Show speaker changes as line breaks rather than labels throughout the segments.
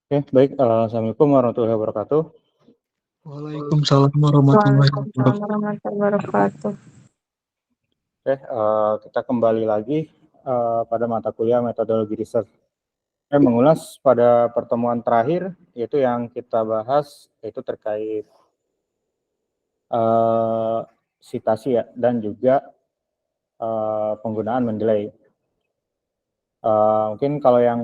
Oke, baik. Assalamualaikum warahmatullahi wabarakatuh.
Waalaikumsalam warahmatullahi
Waalaikumsalam
wabarakatuh.
warahmatullahi wabarakatuh.
Oke, kita kembali lagi pada mata kuliah metodologi riset. Mengulas pada pertemuan terakhir, yaitu yang kita bahas, yaitu terkait citasi ya, dan juga penggunaan Mendeley. Mungkin kalau yang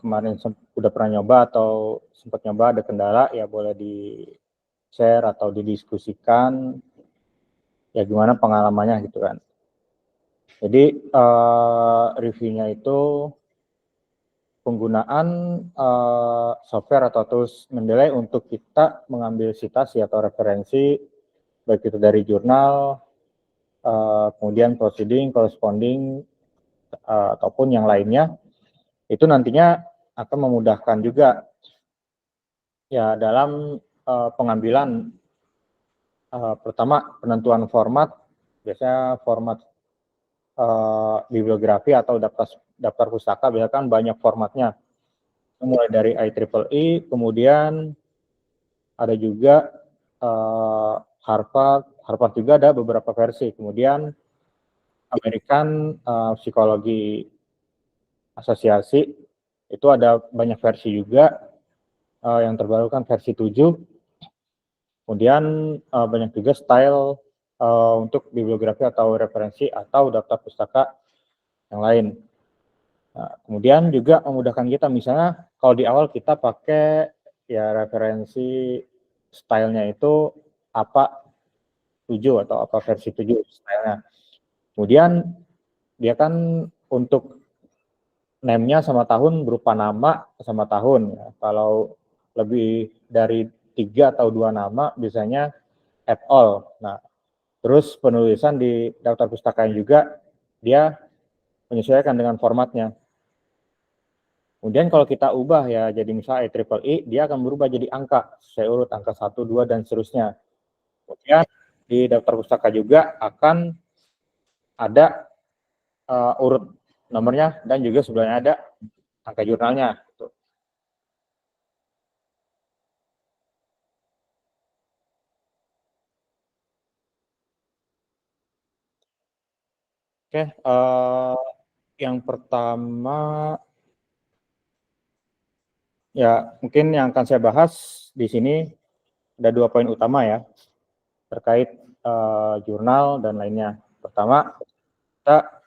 kemarin sudah pernah nyoba atau sempat nyoba ada kendala, ya boleh di-share atau didiskusikan, ya gimana pengalamannya gitu kan. Jadi reviewnya itu penggunaan software atau tools Mendeley untuk kita mengambil citasi atau referensi, baik itu dari jurnal, kemudian proceeding, corresponding, ataupun yang lainnya, itu nantinya akan memudahkan juga ya dalam pengambilan pertama penentuan format, biasanya format bibliografi atau daftar pustaka, biasanya kan banyak formatnya, mulai dari IEEE, kemudian ada juga Harvard juga ada beberapa versi, kemudian American Psychology Asosiasi itu ada banyak versi juga, yang terbaru kan versi 7, kemudian banyak juga style untuk bibliografi atau referensi atau daftar pustaka yang lain. Nah, kemudian juga memudahkan kita, misalnya kalau di awal kita pakai ya referensi stylenya itu apa 7 atau apa versi 7 stylenya. Kemudian dia kan untuk name-nya sama tahun berupa nama sama tahun. Ya. Kalau lebih dari 3 atau 2 nama biasanya at all. Nah, terus penulisan di daftar pustaka juga dia menyesuaikan dengan formatnya. Kemudian kalau kita ubah ya jadi misalnya IEEE, dia akan berubah jadi angka, sesuai urut angka 1, 2, dan seterusnya. Kemudian di daftar pustaka juga akan ada urut nomornya dan juga sebelahnya ada angka jurnalnya. Gitu. Oke, yang pertama ya mungkin yang akan saya bahas di sini ada 2 poin utama ya terkait jurnal dan lainnya. Pertama, kita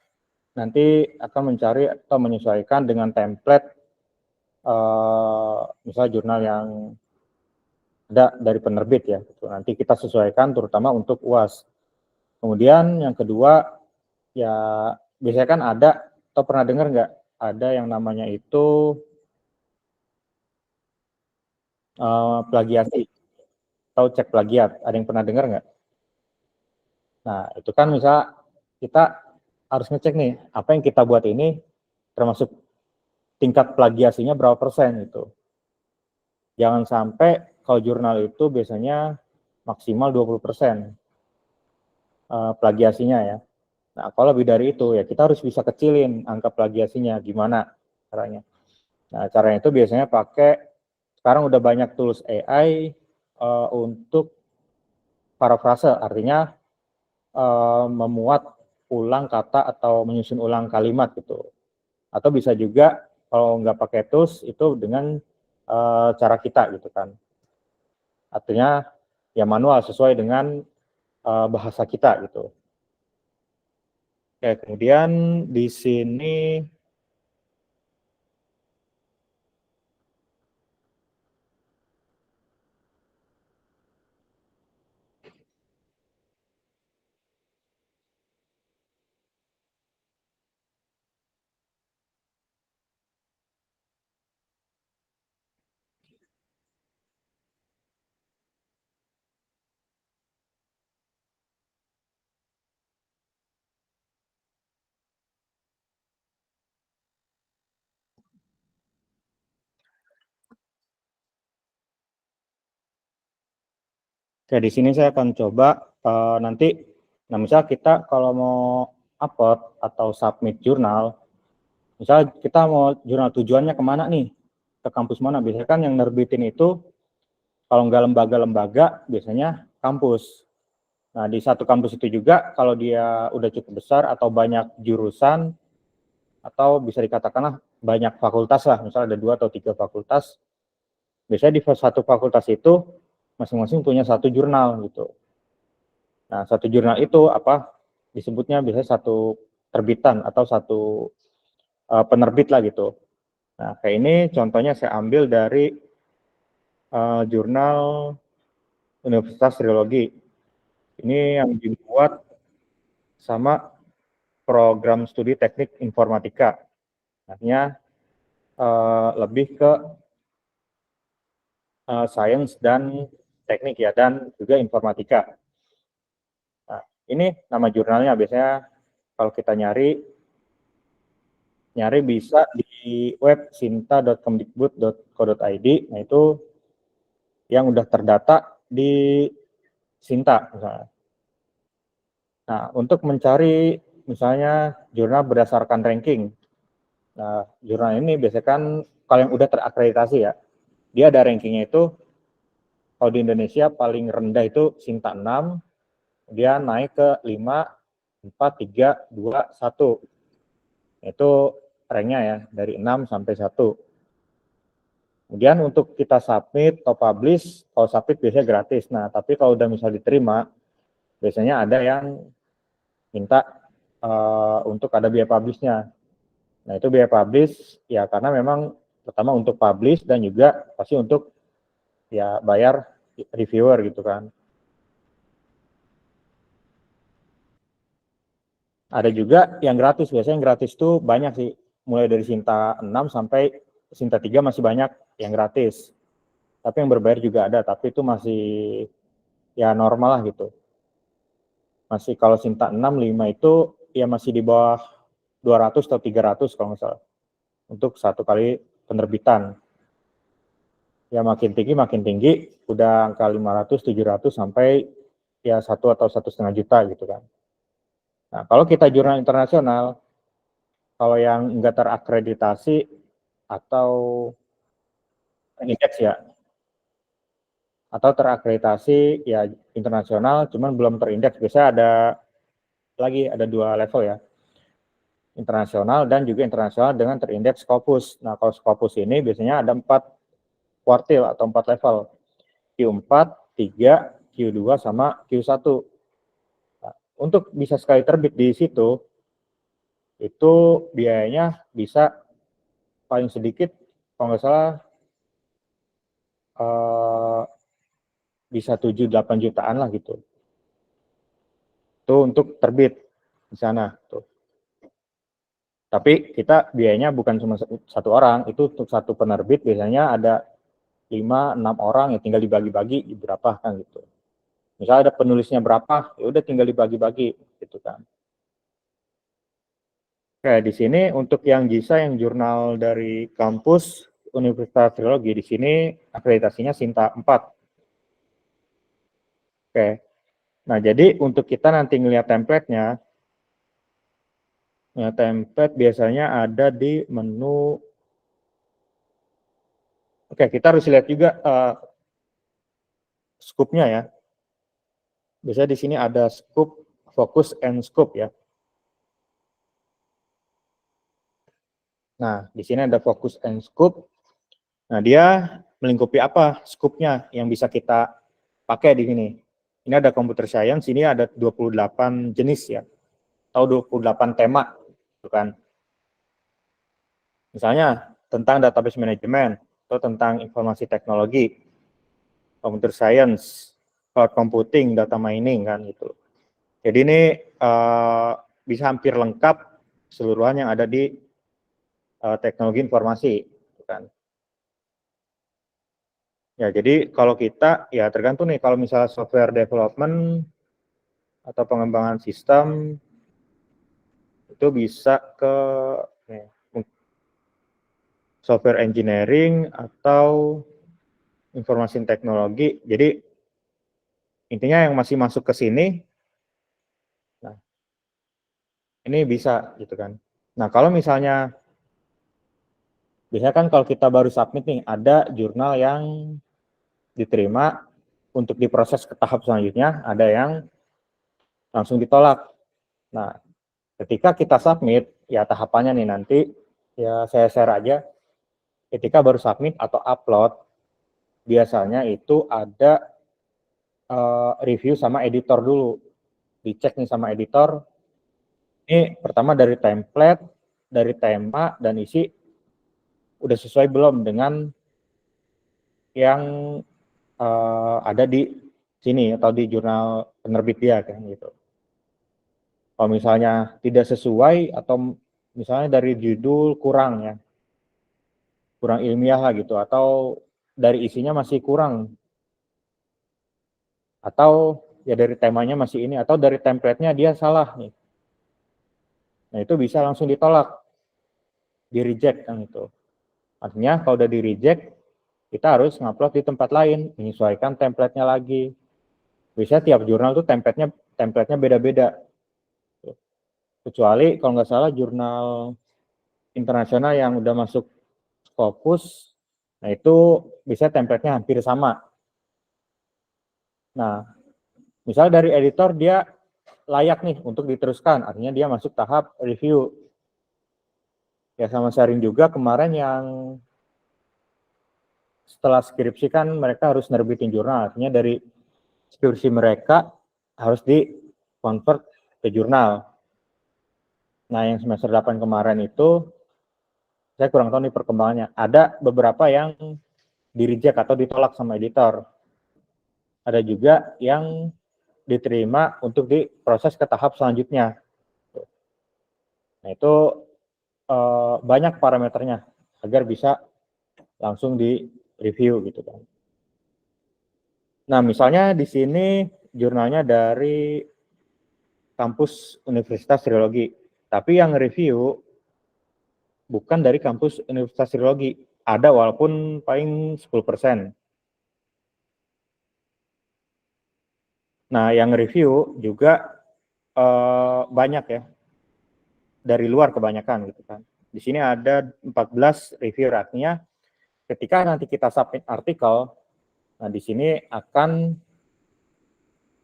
nanti akan mencari atau menyesuaikan dengan template misalnya jurnal yang ada dari penerbit ya. Nanti kita sesuaikan terutama untuk UAS. Kemudian yang kedua ya biasanya kan ada atau pernah dengar nggak ada yang namanya itu plagiasi atau cek plagiat. Ada yang pernah dengar nggak? Nah itu kan misal kita harus ngecek nih apa yang kita buat ini termasuk tingkat plagiasinya berapa persen gitu. Jangan sampai kalau jurnal itu biasanya maksimal 20% plagiasinya ya. Nah, kalau lebih dari itu ya kita harus bisa kecilin angka plagiasinya gimana caranya. Nah, caranya itu biasanya pakai sekarang udah banyak tools AI untuk parafrase, artinya memuat ulang kata atau menyusun ulang kalimat gitu. Atau bisa juga kalau nggak pakai tools itu dengan cara kita gitu kan. Artinya ya manual sesuai dengan bahasa kita gitu. Oke, kemudian di sini di sini saya akan coba nanti, nah misal kita kalau mau upload atau submit jurnal, misal kita mau jurnal tujuannya kemana nih, ke kampus mana. Biasanya kan yang nerbitin itu kalau nggak lembaga-lembaga biasanya kampus. Nah, di satu kampus itu juga kalau dia udah cukup besar atau banyak jurusan atau bisa dikatakanlah banyak fakultas lah, misalnya ada 2 atau 3 fakultas, biasanya di satu fakultas itu masing-masing punya satu jurnal gitu. Nah, satu jurnal itu apa disebutnya biasanya satu terbitan atau satu penerbit lah gitu. Nah, kayak ini contohnya saya ambil dari jurnal Universitas Trilogi. Ini yang dibuat sama program studi teknik informatika. Artinya lebih ke sains dan teknik ya, dan juga informatika. Nah, ini nama jurnalnya biasanya kalau kita nyari bisa di web sinta.kemdikbud.co.id. Nah, itu yang udah terdata di Sinta misalnya. Nah, untuk mencari misalnya jurnal berdasarkan ranking. Nah, jurnal ini biasanya kan kalau yang udah terakreditasi ya, dia ada rankingnya itu, kalau di Indonesia paling rendah itu Sinta 6, dia naik ke 5, 4, 3, 2, 1. Itu ranknya ya, dari 6 sampai 1. Kemudian untuk kita submit atau publish, kalau submit biasanya gratis. Nah, tapi kalau udah misal diterima, biasanya ada yang minta untuk ada biaya publish-nya. Nah, itu biaya publish ya karena memang pertama untuk publish dan juga pasti untuk ya bayar reviewer gitu kan. Ada juga yang gratis, biasanya yang gratis tuh banyak sih, mulai dari Sinta 6 sampai Sinta 3 masih banyak yang gratis. Tapi yang berbayar juga ada, tapi itu masih ya normal lah gitu. Masih kalau Sinta 6, 5 itu ya masih di bawah 200 atau 300 kalau nggak salah. Untuk satu kali penerbitan. Ya makin tinggi, udah angka 500, 700 sampai ya 1 atau 1,5 juta gitu kan. Nah, kalau kita jurnal internasional, kalau yang enggak terakreditasi atau terindeks ya, atau terakreditasi ya internasional, cuman belum terindeks, biasanya ada 2 level ya, internasional dan juga internasional dengan terindeks Scopus. Nah, kalau Scopus ini biasanya ada 4 kuartil atau 4 level, Q4, 3, Q2, sama Q1. Nah, untuk bisa sekali terbit di situ, itu biayanya bisa paling sedikit, kalau nggak salah, bisa 7-8 jutaan lah gitu. Itu untuk terbit di sana. Tuh. Tapi kita biayanya bukan cuma satu orang, itu untuk satu penerbit biasanya ada 5-6 orang yang tinggal dibagi-bagi berapa kan gitu. Misalnya ada penulisnya berapa, ya udah tinggal dibagi-bagi gitu kan. Oke, di sini untuk yang JISA, yang jurnal dari kampus Universitas Trilogi, di sini akreditasinya Sinta 4. Oke. Nah, jadi untuk kita nanti ngelihat template-nya, ya, template biasanya ada di menu. Oke, kita harus lihat juga scope-nya ya. Biasanya di sini ada scope, focus, and scope ya. Nah, di sini ada focus and scope. Nah, dia melingkupi apa scope-nya yang bisa kita pakai di sini. Ini ada computer science, ini ada 28 jenis ya, atau 28 tema, gitu kan. Misalnya tentang database management, atau tentang informasi teknologi, computer science, cloud computing, data mining kan gitu. Jadi ini bisa hampir lengkap keseluruhan yang ada di teknologi informasi, gitu kan. Ya, jadi kalau kita ya tergantung nih, kalau misalnya software development atau pengembangan sistem itu bisa ke software engineering atau informasi teknologi. Jadi intinya yang masih masuk ke sini, nah ini bisa gitu kan. Nah kalau misalnya Biasanya kan kalau kita baru submit nih, ada jurnal yang diterima untuk diproses ke tahap selanjutnya, ada yang langsung ditolak. Nah, ketika kita submit, ya tahapannya nih nanti, ya saya share aja, ketika baru submit atau upload, biasanya itu ada review sama editor dulu. Dicek nih sama editor, ini pertama dari template, dari tema, dan isi, udah sesuai belum dengan yang ada di sini atau di jurnal penerbit dia kan gitu. Kalau misalnya tidak sesuai atau misalnya dari judul kurang ya, kurang ilmiah lah gitu, atau dari isinya masih kurang, atau ya dari temanya masih ini, atau dari template-nya dia salah nih. Nah itu bisa langsung ditolak, di reject kan itu. Artinya kalau udah di reject, kita harus ngupload di tempat lain, menyesuaikan template-nya lagi. Biasanya tiap jurnal tuh template-nya beda-beda. Kecuali kalau nggak salah jurnal internasional yang udah masuk Scopus, nah itu bisa template-nya hampir sama. Nah, misalnya dari editor dia layak nih untuk diteruskan, artinya dia masuk tahap review. Ya sama sharing juga kemarin yang setelah skripsi kan mereka harus nerbitin jurnal, artinya dari skripsi mereka harus di-convert ke jurnal. Nah, yang semester 8 kemarin itu, saya kurang tahu nih perkembangannya. Ada beberapa yang di-reject atau ditolak sama editor. Ada juga yang diterima untuk diproses ke tahap selanjutnya. Nah, itu banyak parameternya agar bisa langsung di-review gitu kan. Nah, misalnya di sini jurnalnya dari kampus Universitas Trilogi, tapi yang review bukan dari kampus Universitas Trilogi. Ada walaupun paling 10%. Nah, yang review juga banyak ya, dari luar kebanyakan gitu kan. Di sini ada 14 review, artinya ketika nanti kita submit artikel, nah di sini akan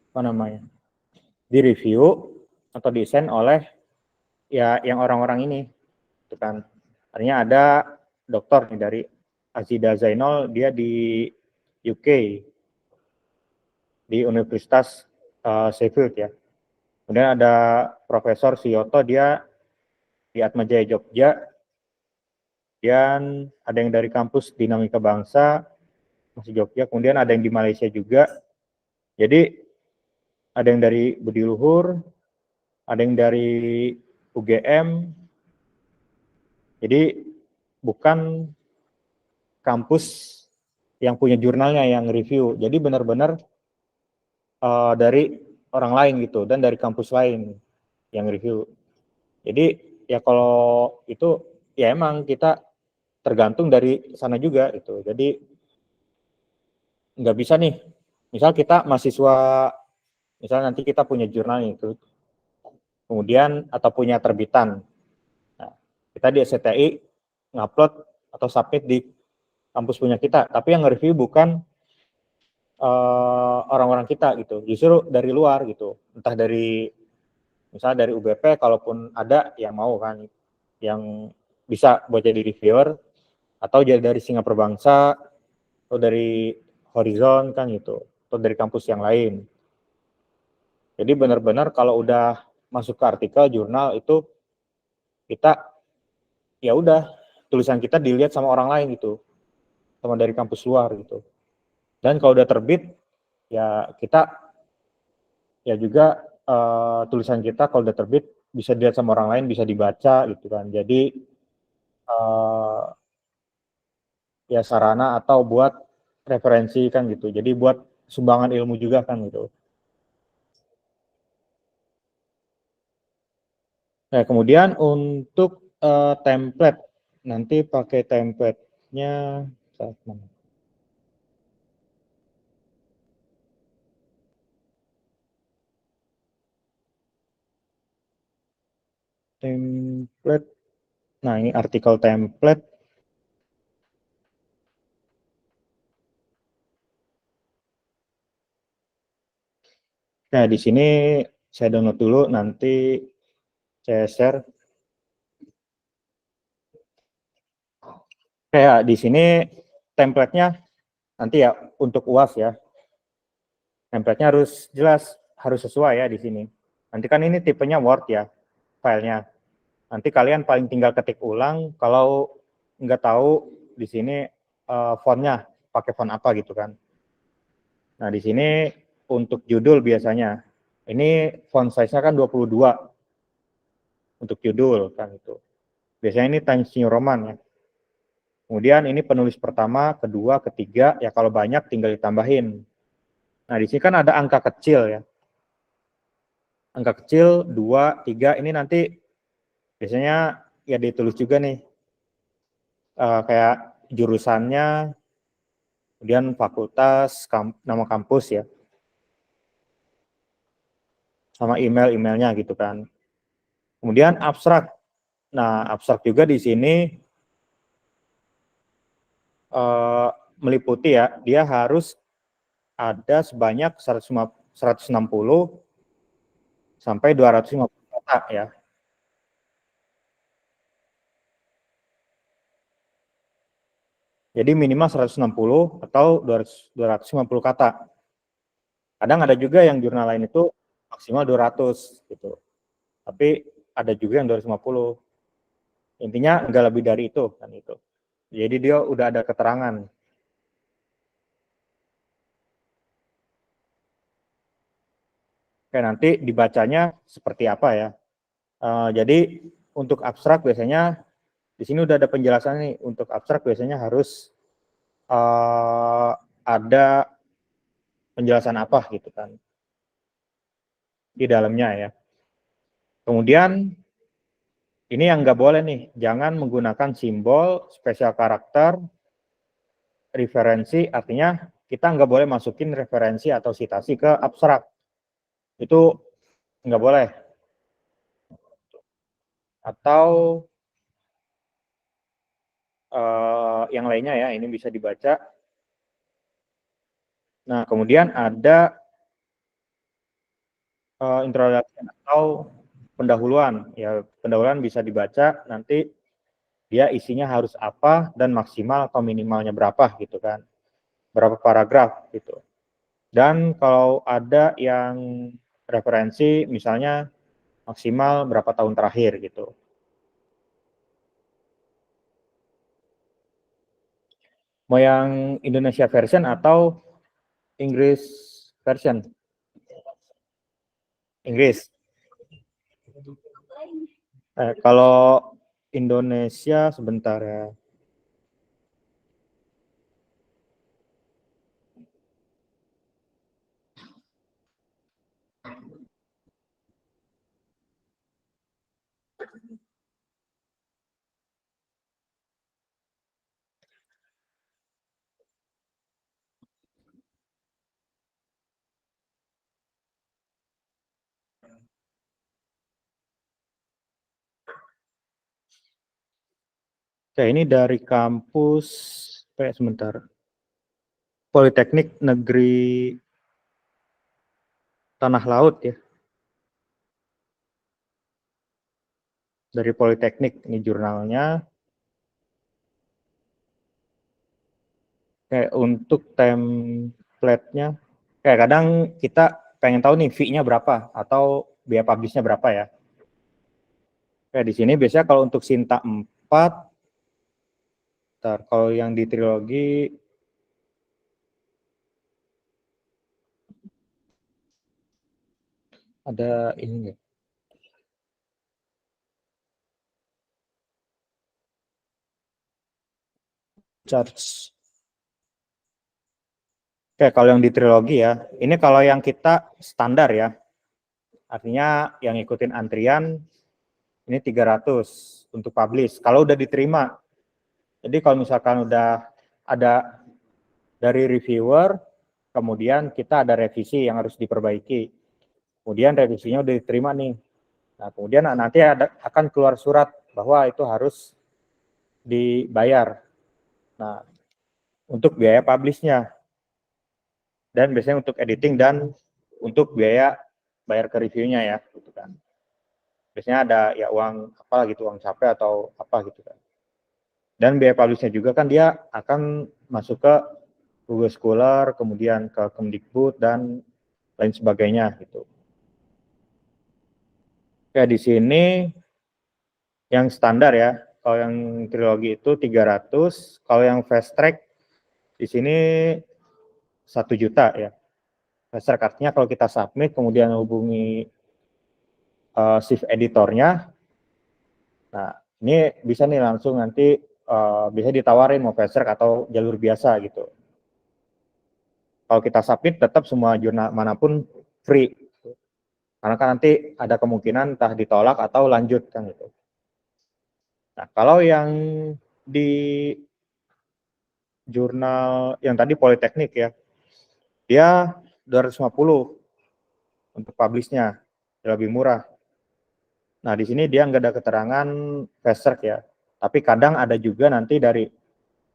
apa namanya, direview atau desain oleh ya yang orang-orang ini, gitu kan. Artinya ada dokter nih dari Azida Zainal, dia di UK, di Universitas Sheffield ya. Kemudian ada Profesor Siyoto, dia di Atmajaya Jogja, dan ada yang dari kampus Dinamika Bangsa, masih Jogja, kemudian ada yang di Malaysia juga. Jadi ada yang dari Budi Luhur, ada yang dari UGM. Jadi bukan kampus yang punya jurnalnya yang review. Jadi benar-benar dari orang lain gitu, dan dari kampus lain yang review. Jadi ya kalau itu ya emang kita tergantung dari sana juga gitu. Jadi nggak bisa nih, misal kita mahasiswa, misal nanti kita punya jurnal itu, kemudian atau punya terbitan, nah, kita di SCTI ngupload atau submit di kampus punya kita, tapi yang nge-review bukan orang-orang kita gitu, justru dari luar gitu, entah dari misalnya dari UBP, kalaupun ada yang mau kan, yang bisa buat jadi reviewer, atau jadi dari Singapura Bangsa, atau dari Horizon kan gitu, atau dari kampus yang lain. Jadi benar-benar kalau udah masuk ke artikel jurnal itu kita ya udah tulisan kita dilihat sama orang lain gitu, sama dari kampus luar gitu. Dan kalau udah terbit ya kita ya juga tulisan kita kalau udah terbit bisa dilihat sama orang lain, bisa dibaca gitu kan. Jadi ya sarana atau buat referensi kan gitu. Jadi buat sumbangan ilmu juga kan gitu. Nah, kemudian untuk template, nanti pakai template-nya saat mana? Template. Nah, ini artikel template. Nah, di sini saya download dulu, nanti saya share. Kayak di sini template-nya nanti ya untuk UAS ya. Template-nya harus jelas, harus sesuai ya di sini. Nanti kan ini tipenya Word ya, filenya. Nanti kalian paling tinggal ketik ulang, kalau nggak tahu di sini fontnya pakai font apa gitu kan. Nah, di sini untuk judul biasanya, ini font size-nya kan 22 untuk judul kan itu. Biasanya ini Times New Roman ya. Kemudian ini penulis pertama, kedua, ketiga, ya kalau banyak tinggal ditambahin. Nah, di sini kan ada angka kecil ya. Angka kecil 2, 3, ini nanti biasanya ya ditulis juga nih. Kayak jurusannya, kemudian fakultas, nama kampus ya. Sama emailnya gitu kan. Kemudian abstrak. Nah, abstrak juga di sini meliputi ya, dia harus ada sebanyak 160 sampai 250 kata ya. Jadi minimal 160 atau 250 kata. Kadang ada juga yang jurnal lain itu maksimal 200 gitu. Tapi ada juga yang 250. Intinya enggak lebih dari itu kan itu. Jadi dia udah ada keterangan. Oke, nanti dibacanya seperti apa ya. Jadi untuk abstrak biasanya di sini udah ada penjelasan nih. Untuk abstrak biasanya harus ada penjelasan apa gitu kan di dalamnya ya. Kemudian ini yang nggak boleh nih, jangan menggunakan simbol, spesial karakter, referensi, artinya kita nggak boleh masukin referensi atau citasi ke abstrak. Itu nggak boleh. Atau yang lainnya ya, ini bisa dibaca. Nah, kemudian ada introduction atau pendahuluan. Ya, pendahuluan bisa dibaca, nanti dia isinya harus apa dan maksimal atau minimalnya berapa gitu kan. Berapa paragraf gitu. Dan kalau ada yang referensi misalnya maksimal berapa tahun terakhir gitu. Mau yang Indonesia version atau Inggris version? Inggris. Kalau Indonesia sebentar ya. Oke, ini dari kampus sebentar. Politeknik Negeri Tanah Laut ya. Dari Politeknik ini jurnalnya. Kayak untuk template-nya, kayak kadang kita pengen tahu nih fee-nya berapa atau biaya publish-nya berapa ya. Kayak di sini biasanya kalau untuk Sinta 4, kalau yang di trilogi ada ini nggak? Charge. Oke, kalau yang di trilogi ya, ini kalau yang kita standar ya, artinya yang ikutin antrian ini 300 untuk publish. Kalau udah diterima, jadi kalau misalkan udah ada dari reviewer, kemudian kita ada revisi yang harus diperbaiki. Kemudian revisinya udah diterima nih. Nah, kemudian nanti akan keluar surat bahwa itu harus dibayar. Nah, untuk biaya publish-nya. Dan biasanya untuk editing dan untuk biaya bayar ke reviewnya ya, gitu kan. Biasanya ada ya uang apa gitu, uang capek atau apa gitu kan. Dan biaya publishnya juga kan dia akan masuk ke Google Scholar, kemudian ke Kemdikbud dan lain sebagainya gitu. Kayak di sini yang standar ya, kalau yang trilogi itu 300, kalau yang fast track di sini 1 juta ya. Fast track artinya kalau kita submit kemudian hubungi shift editornya, nah ini bisa nih langsung nanti bisa ditawarin mau fast track atau jalur biasa gitu. Kalau kita submit tetap semua jurnal manapun free. Karena kan nanti ada kemungkinan entah ditolak atau lanjut kan gitu. Nah, kalau yang di jurnal yang tadi Politeknik ya, dia 250 untuk publish-nya, lebih murah. Nah, di sini dia nggak ada keterangan fast track ya, tapi kadang ada juga nanti dari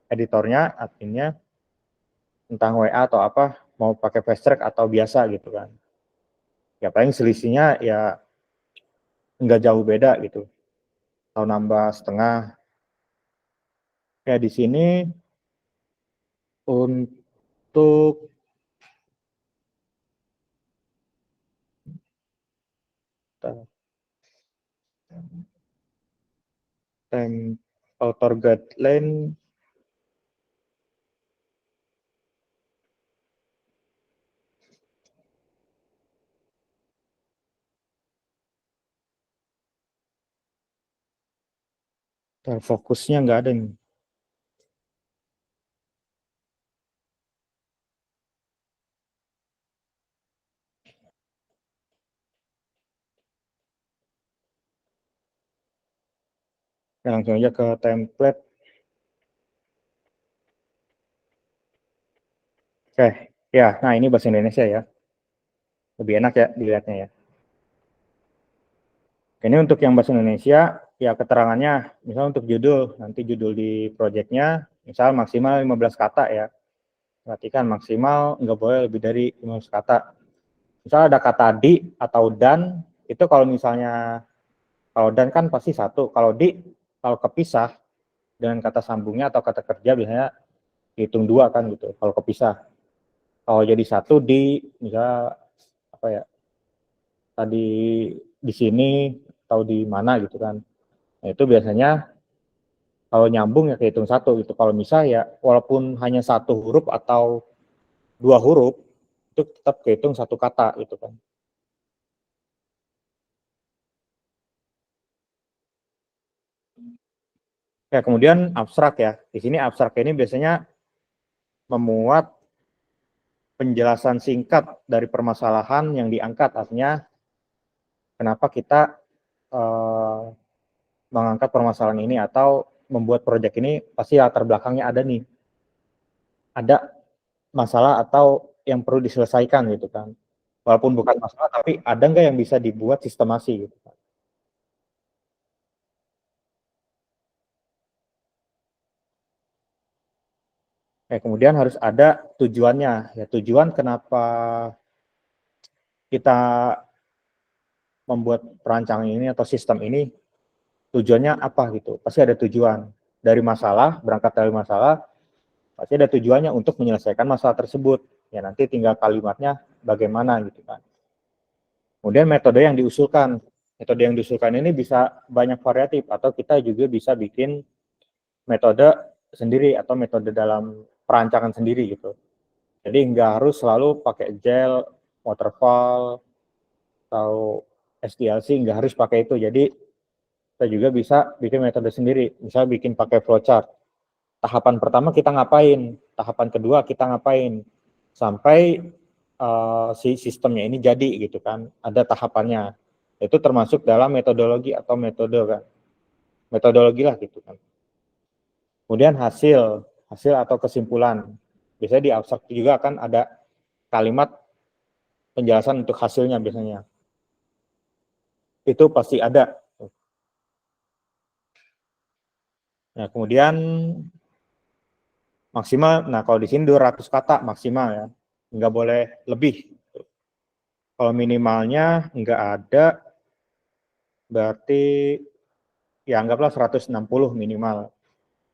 editornya, adminnya, entah WA atau apa, mau pakai fast track atau biasa gitu kan. Ya paling selisihnya ya nggak jauh beda gitu, atau nambah setengah. Kayak di sini untuk time author guideline fokusnya nggak ada nih. Ya, langsung aja ke template. Oke, ya, nah ini bahasa Indonesia ya. Lebih enak ya dilihatnya ya. Ini untuk yang bahasa Indonesia, ya keterangannya, misal untuk judul, nanti judul di projectnya, misal maksimal 15 kata ya. Perhatikan maksimal nggak boleh lebih dari 15 kata. Misal ada kata di atau dan, itu kalau misalnya, kalau dan kan pasti satu, kalau di, kalau kepisah dengan kata sambungnya atau kata kerja biasanya hitung 2 kan gitu, kalau kepisah. Kalau jadi satu di, misal apa ya, tadi di sini atau di mana gitu kan. Nah, itu biasanya kalau nyambung ya kehitung satu gitu. Kalau misal ya walaupun hanya 1 huruf atau 2 huruf itu tetap kehitung 1 kata gitu kan. Ya kemudian abstrak ya. Di sini abstrak ini biasanya memuat penjelasan singkat dari permasalahan yang diangkat. Artinya kenapa kita mengangkat permasalahan ini atau membuat proyek ini, pasti latar belakangnya ada nih. Ada masalah atau yang perlu diselesaikan gitu kan. Walaupun bukan masalah, tapi ada nggak yang bisa dibuat sistemasi gitu kan. Kemudian harus ada tujuannya. Ya tujuan kenapa kita membuat perancangan ini atau sistem ini, tujuannya apa gitu. Pasti ada tujuan. Dari masalah, berangkat dari masalah, pasti ada tujuannya untuk menyelesaikan masalah tersebut. Ya nanti tinggal kalimatnya bagaimana gitu kan. Kemudian metode yang diusulkan. Metode yang diusulkan ini bisa banyak variatif atau kita juga bisa bikin metode sendiri atau metode dalam perancangan sendiri gitu. Jadi nggak harus selalu pakai gel, waterfall, atau SDLC, nggak harus pakai itu. Jadi kita juga bisa bikin metode sendiri. Misal bikin pakai flowchart. Tahapan pertama kita ngapain, tahapan kedua kita ngapain, sampai si sistemnya ini jadi gitu kan, ada tahapannya. Itu termasuk dalam metodologi atau metode kan, metodologi lah gitu kan. Kemudian hasil atau kesimpulan. Biasanya di abstrak juga kan ada kalimat penjelasan untuk hasilnya biasanya. Itu pasti ada. Nah, kemudian maksimal, nah kalau di sini 200 kata maksimal ya, nggak boleh lebih. Kalau minimalnya nggak ada, berarti ya anggaplah 160 minimal.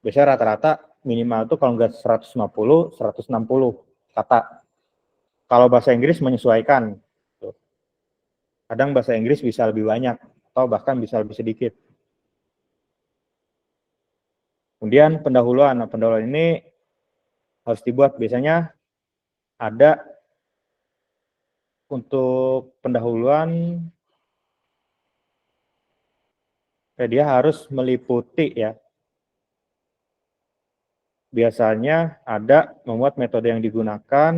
Biasanya rata-rata minimal itu kalau nggak 150, 160 kata. Kalau bahasa Inggris menyesuaikan. Kadang bahasa Inggris bisa lebih banyak, atau bahkan bisa lebih sedikit. Kemudian pendahuluan. Nah, pendahuluan ini harus dibuat. Biasanya ada untuk pendahuluan, dia harus meliputi ya. Biasanya ada membuat metode yang digunakan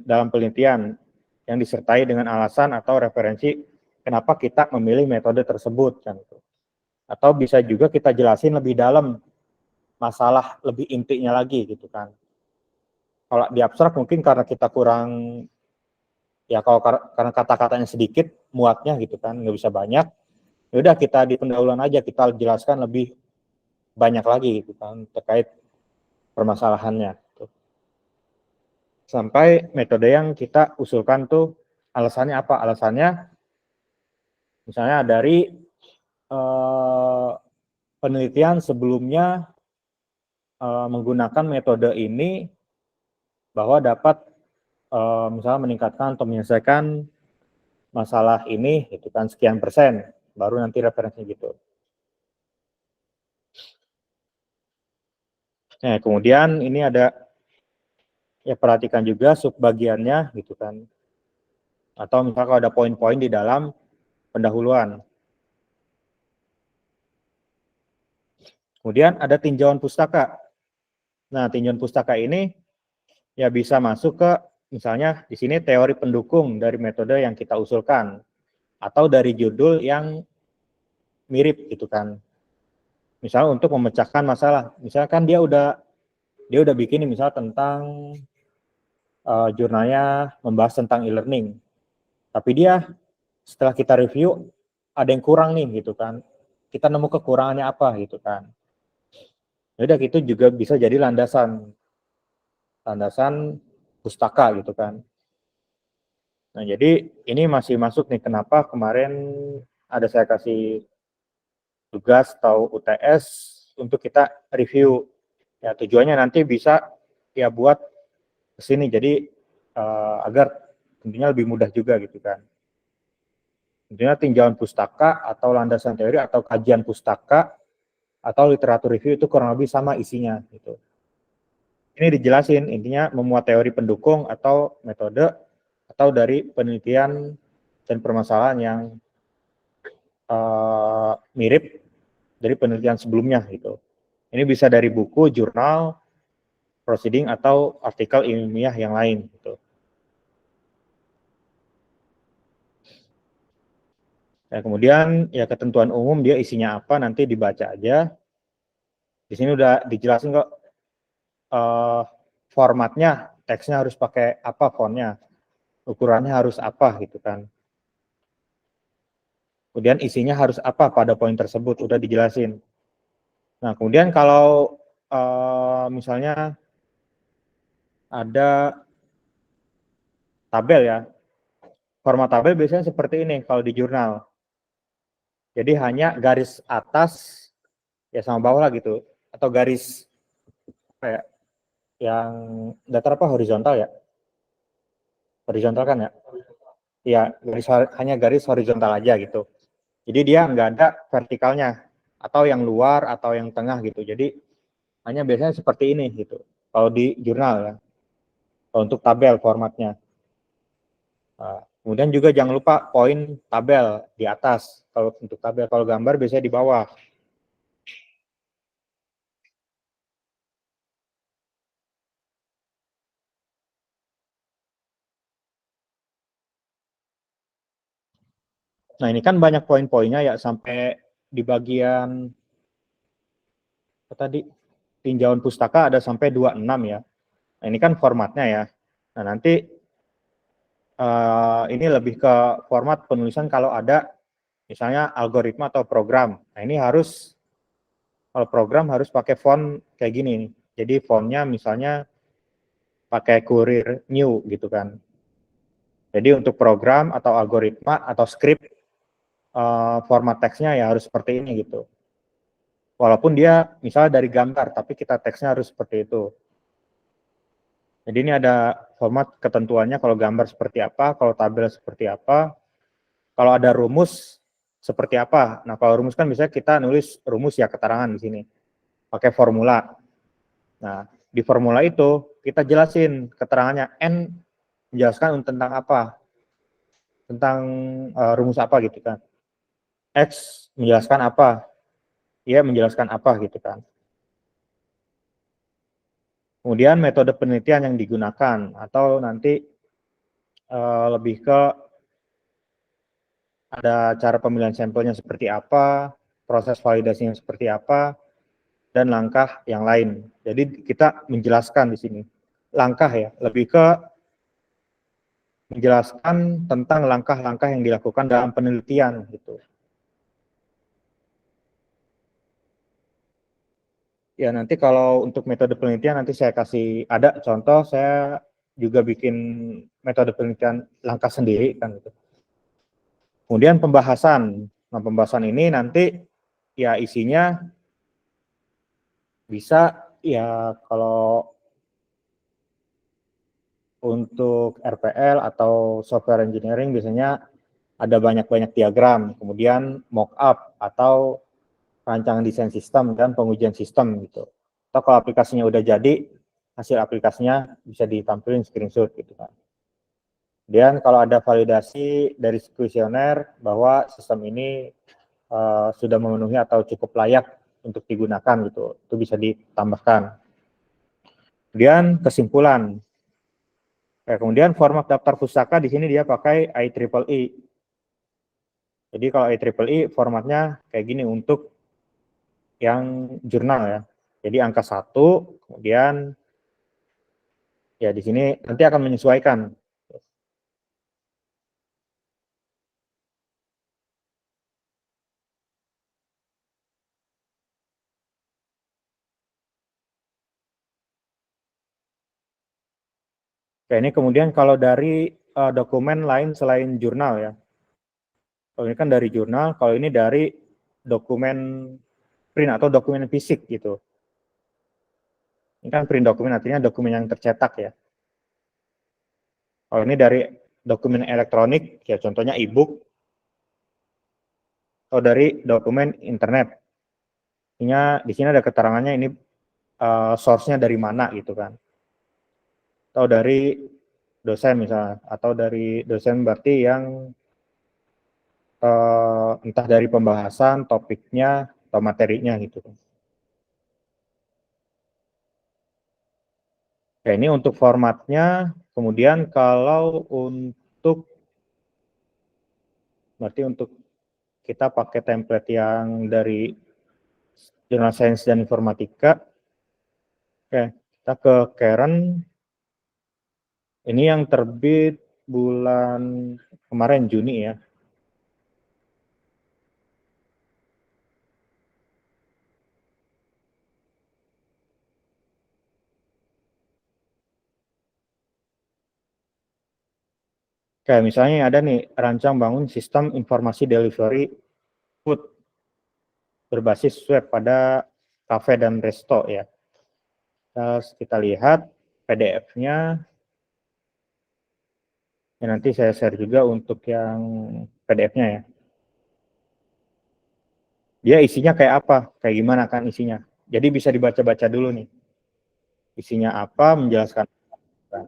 dalam penelitian yang disertai dengan alasan atau referensi kenapa kita memilih metode tersebut kan. Atau bisa juga kita jelasin lebih dalam masalah lebih intinya lagi gitu kan. Kalau di abstrak mungkin karena kita kurang, ya kalau karena kata-katanya sedikit muatnya gitu kan, nggak bisa banyak, ya udah kita di pendahuluan aja kita jelaskan lebih banyak lagi gitu kan terkait permasalahannya. Sampai metode yang kita usulkan tuh alasannya apa? Alasannya misalnya dari penelitian sebelumnya menggunakan metode ini bahwa dapat misalnya meningkatkan atau menyelesaikan masalah ini itu kan sekian persen, baru nanti referensinya gitu. Nah, kemudian ini ada ya perhatikan juga subbagiannya gitu kan. Atau misalnya kalau ada poin-poin di dalam pendahuluan. Kemudian ada tinjauan pustaka. Nah, tinjauan pustaka ini ya bisa masuk ke misalnya di sini teori pendukung dari metode yang kita usulkan atau dari judul yang mirip gitu kan. Misalnya untuk memecahkan masalah. Misalkan dia udah bikin misal tentang jurnalnya membahas tentang e-learning. Tapi dia setelah kita review ada yang kurang nih gitu kan. Kita nemu kekurangannya apa gitu kan. Udah gitu juga bisa jadi landasan pustaka gitu kan. Nah, jadi ini masih masuk nih kenapa kemarin ada saya kasih tugas atau UTS untuk kita review. Ya tujuannya nanti bisa ya buat kesini jadi agar tentunya lebih mudah juga gitu kan. Tentunya tinjauan pustaka atau landasan teori atau kajian pustaka atau literatur review itu kurang lebih sama isinya gitu. Ini dijelasin intinya memuat teori pendukung atau metode atau dari penelitian dan permasalahan yang mirip dari penelitian sebelumnya gitu. Ini bisa dari buku, jurnal, proceeding atau artikel ilmiah yang lain gitu. Nah, kemudian ya ketentuan umum dia isinya apa nanti dibaca aja. Di sini udah dijelasin kok formatnya, teksnya harus pakai apa fontnya, ukurannya harus apa gitu kan. Kemudian isinya harus apa pada poin tersebut udah dijelasin. Nah, kemudian kalau misalnya ada tabel ya, format tabel biasanya seperti ini kalau di jurnal. Jadi hanya garis atas ya sama bawah lah gitu, atau garis kayak yang datar apa horizontal ya, horizontal kan ya, ya garis hanya garis horizontal aja gitu. Jadi dia nggak ada vertikalnya atau yang luar atau yang tengah gitu. Jadi hanya biasanya seperti ini gitu. Kalau di jurnal ya, kalau untuk tabel formatnya. Nah, kemudian juga jangan lupa poin tabel di atas. Kalau untuk tabel, kalau gambar biasanya di bawah. Nah ini kan banyak poin-poinnya ya sampai di bagian apa tadi tinjauan pustaka ada sampai 26 ya. Nah ini kan formatnya ya. Nah nanti ini lebih ke format penulisan kalau ada misalnya algoritma atau program. Nah ini harus kalau program harus pakai font kayak gini nih. Jadi fontnya misalnya pakai Courier New gitu kan. Jadi untuk program atau algoritma atau script format teksnya ya harus seperti ini gitu. Walaupun dia misalnya dari gambar, tapi kita teksnya harus seperti itu. Jadi ini ada format ketentuannya kalau gambar seperti apa, kalau tabel seperti apa, kalau ada rumus seperti apa. Nah kalau rumus kan biasanya kita nulis rumus ya keterangan di sini, pakai formula. Nah di formula itu kita jelasin keterangannya, N menjelaskan tentang apa, tentang rumus apa gitu kan. X menjelaskan apa, Y menjelaskan apa gitu kan. Kemudian metode penelitian yang digunakan atau nanti lebih ke ada cara pemilihan sampelnya seperti apa, proses validasinya seperti apa, dan langkah yang lain. Jadi kita menjelaskan di sini langkah ya, lebih ke menjelaskan tentang langkah-langkah yang dilakukan dalam penelitian gitu. Ya nanti kalau untuk metode penelitian nanti saya kasih ada contoh, saya juga bikin metode penelitian langkah sendiri kan gitu. Kemudian pembahasan. Nah, pembahasan ini nanti ya isinya bisa ya kalau untuk RPL atau software engineering biasanya ada banyak-banyak diagram, kemudian mock-up atau rancangan desain sistem dan pengujian sistem gitu. Atau kalau aplikasinya udah jadi, hasil aplikasinya bisa ditampilin screenshot gitu kan. Kemudian kalau ada validasi dari kuesioner bahwa sistem ini sudah memenuhi atau cukup layak untuk digunakan gitu, itu bisa ditambahkan. Kemudian kesimpulan. Kemudian format daftar pustaka di sini dia pakai IEEE. Jadi kalau IEEE formatnya kayak gini untuk yang jurnal ya. Jadi angka 1, kemudian ya di sini nanti akan menyesuaikan. Oke, ini kemudian kalau dari dokumen lain selain jurnal ya. Kalau ini kan dari jurnal, kalau ini dari dokumen print atau dokumen fisik gitu. Ini kan print dokumen artinya dokumen yang tercetak ya. Kalau ini dari dokumen elektronik, ya contohnya e-book, atau dari dokumen internet. Di sini ada keterangannya ini source-nya dari mana gitu kan. Atau dari dosen misalnya, atau dari dosen berarti yang entah dari pembahasan, topiknya, atau materinya gitu. Oke, ini untuk formatnya, kemudian kalau untuk, berarti untuk kita pakai template yang dari Jurnal Sains dan Informatika. Oke, kita ke Karen. Ini yang terbit bulan kemarin Juni ya. Kayak misalnya ada nih rancang bangun sistem informasi delivery food berbasis web pada kafe dan resto ya. Terus kita lihat PDF-nya. Ya, nanti saya share juga untuk yang PDF-nya ya. Dia isinya kayak apa? Kayak gimana kan isinya? Jadi bisa dibaca-baca dulu nih. Isinya apa, menjelaskan apa.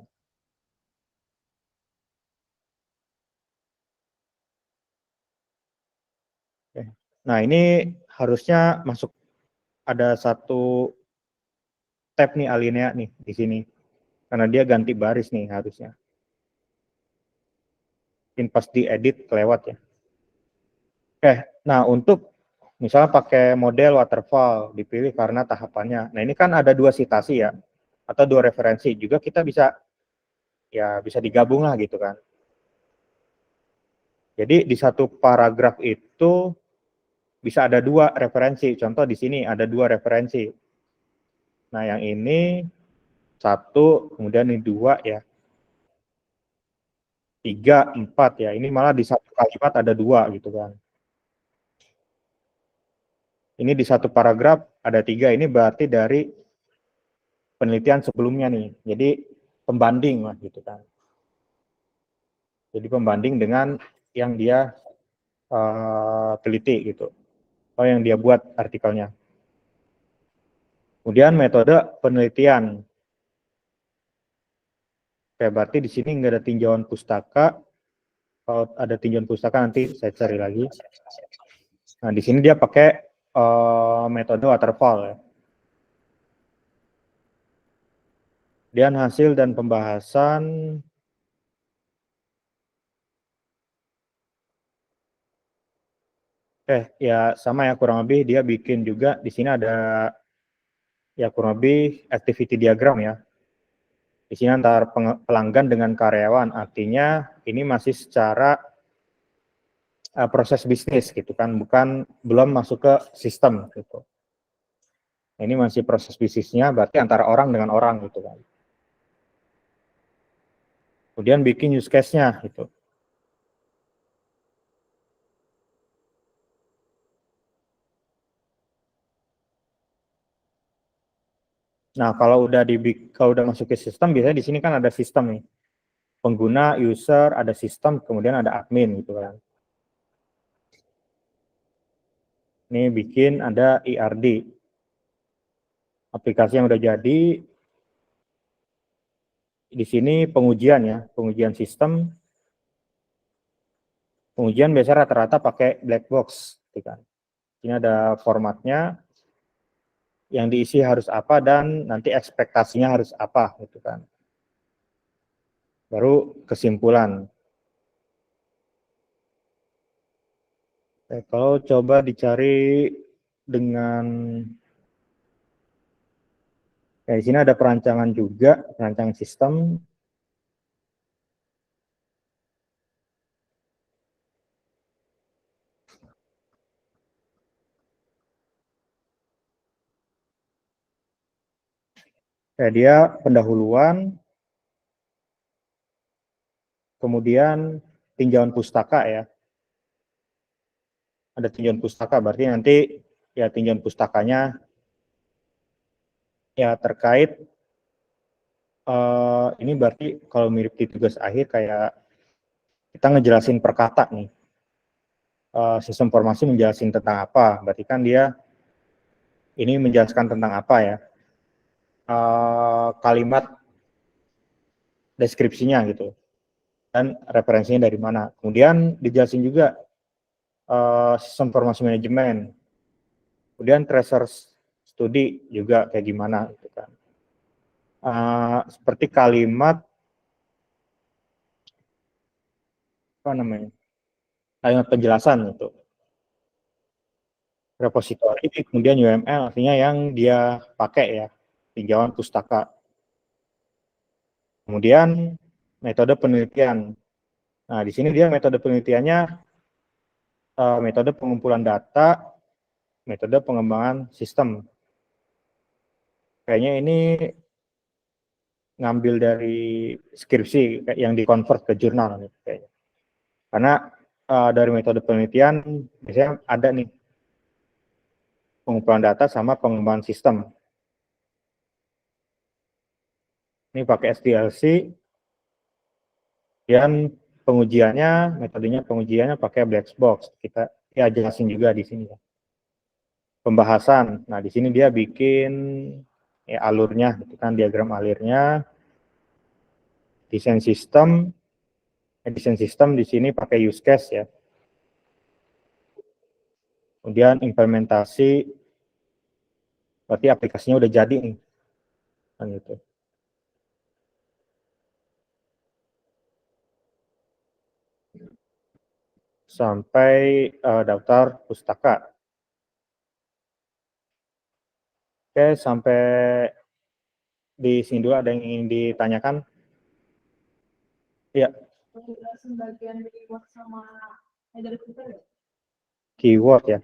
Oke. Nah, ini harusnya masuk ada satu tab nih alinea nih di sini. Karena dia ganti baris nih harusnya. Mungkin pas diedit kelewat ya. Oke, nah untuk misalnya pakai model waterfall dipilih karena tahapannya. Nah, ini kan ada 2 citasi ya atau 2 referensi. Juga kita bisa ya bisa digabung lah gitu kan. Jadi di satu paragraf itu bisa ada 2 referensi. Contoh di sini ada 2 referensi. Nah, yang ini 1, kemudian ini 2 ya. 3, 4 ya. Ini malah di satu kalimat ada 2 gitu kan. Ini di satu paragraf ada 3, ini berarti dari penelitian sebelumnya nih. Jadi pembanding lah gitu kan. Jadi pembanding dengan yang dia teliti gitu. Atau yang dia buat artikelnya. Kemudian metode penelitian. Oke, berarti di sini nggak ada tinjauan pustaka. Kalau ada tinjauan pustaka nanti saya cari lagi. Nah, di sini dia pakai metode waterfall ya. Kemudian hasil dan pembahasan. Ya sama ya, kurang lebih dia bikin juga di sini ada ya kurang lebih activity diagram ya. Di sini antara pelanggan dengan karyawan, artinya ini masih secara proses bisnis gitu kan, belum masuk ke sistem gitu. Ini masih proses bisnisnya, berarti antara orang dengan orang gitu kan. Kemudian bikin use case-nya gitu. Nah, kalau udah masuk ke sistem, biasanya di sini kan ada sistem nih. Pengguna, user, ada sistem, kemudian ada admin gitu kan. Ini bikin ada IRD. Aplikasi yang udah jadi, di sini pengujian ya, pengujian sistem. Pengujian biasanya rata-rata pakai black box gitu kan. Ini ada formatnya, yang diisi harus apa dan nanti ekspektasinya harus apa gitu kan. Baru kesimpulan. Kalau coba dicari dengan di sini ada perancangan juga, perancangan sistem. Dia pendahuluan, kemudian tinjauan pustaka ya. Ada tinjauan pustaka, berarti nanti ya tinjauan pustakanya ya terkait ini berarti kalau mirip di tugas akhir kayak kita ngejelasin per kata nih. Sistem informasi menjelaskan tentang apa, berarti kan dia ini menjelaskan tentang apa ya, kalimat deskripsinya gitu, dan referensinya dari mana. Kemudian dijelasin juga sistem informasi manajemen, kemudian tracer studi juga kayak gimana gitu kan. Seperti kalimat apa namanya, kalimat penjelasan gitu. Repository, kemudian UML, artinya yang dia pakai ya, tinjauan pustaka. Kemudian metode penelitian. Nah, di sini dia metode penelitiannya metode pengumpulan data, metode pengembangan sistem. Kayaknya ini ngambil dari skripsi yang dikonvert ke jurnal nih kayaknya. Karena dari metode penelitian biasanya ada nih pengumpulan data sama pengembangan sistem. Ini pakai SDLC, dan metodenya pengujiannya pakai black box. Kita ya jelasin juga di sini ya. Pembahasan. Nah, di sini dia bikin ya alurnya, gitu kan, diagram alurnya. Desain sistem. Desain sistem di sini pakai use case ya. Kemudian implementasi, berarti aplikasinya udah jadi nih. Kan gitu. Sampai daftar pustaka. Oke, sampai di sini dulu ada yang ingin ditanyakan? Ya. Keyword ya.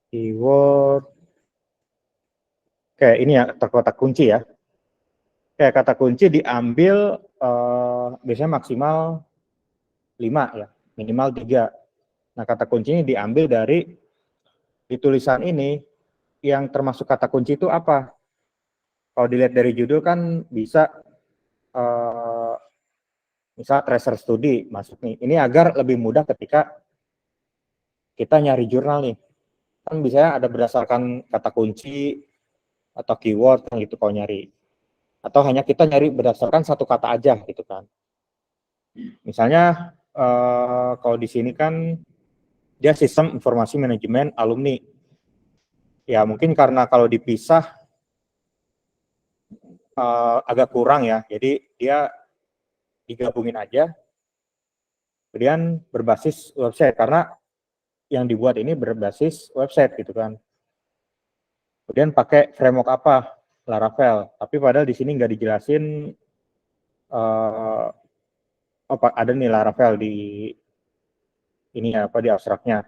Keyword. Oke, ini ya kata kunci ya. Kayak kata kunci diambil biasanya maksimal 5 ya, minimal 3. Nah, kata kuncinya diambil dari di tulisan ini yang termasuk kata kunci itu apa? Kalau dilihat dari judul kan bisa misal tracer studi masuk nih. Ini agar lebih mudah ketika kita nyari jurnal nih. Kan biasanya ada berdasarkan kata kunci atau keyword kan gitu kalau nyari. Atau hanya kita nyari berdasarkan satu kata aja gitu kan. Misalnya kalau di sini kan dia sistem informasi manajemen alumni. Ya mungkin karena kalau dipisah agak kurang ya. Jadi dia digabungin aja. Kemudian berbasis website karena yang dibuat ini berbasis website gitu kan. Kemudian pakai framework apa? Laravel. Tapi padahal di sini nggak dijelasin ada nih Laravel di ini apa di abstraknya.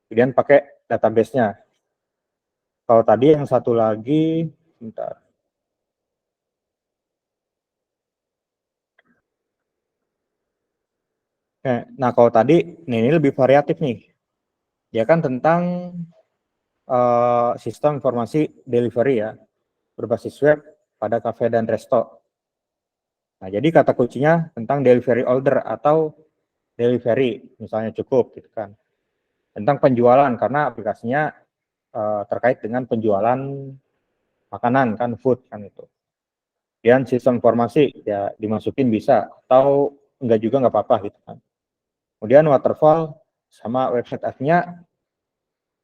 Kemudian pakai database-nya. Kalau tadi yang satu lagi, bentar. Nah kalau tadi, ini lebih variatif nih. Dia kan tentang sistem informasi delivery ya, berbasis web pada cafe dan resto. Nah jadi kata kuncinya tentang delivery order atau delivery, misalnya cukup gitu kan. Tentang penjualan karena aplikasinya terkait dengan penjualan makanan kan, food kan itu. Dan sistem informasi ya dimasukin bisa atau enggak juga nggak apa-apa gitu kan. Kemudian waterfall sama website adnya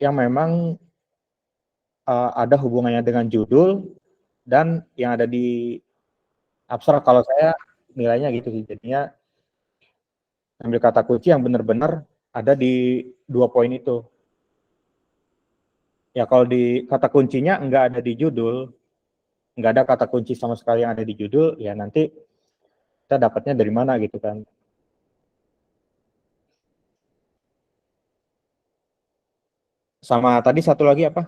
yang memang ada hubungannya dengan judul dan yang ada di abstrak. Kalau saya nilainya gitu sih, jadinya ambil kata kunci yang benar-benar ada di 2 poin itu. Ya kalau di kata kuncinya nggak ada di judul, nggak ada kata kunci sama sekali yang ada di judul, ya nanti kita dapatnya dari mana gitu kan. Sama tadi satu lagi apa?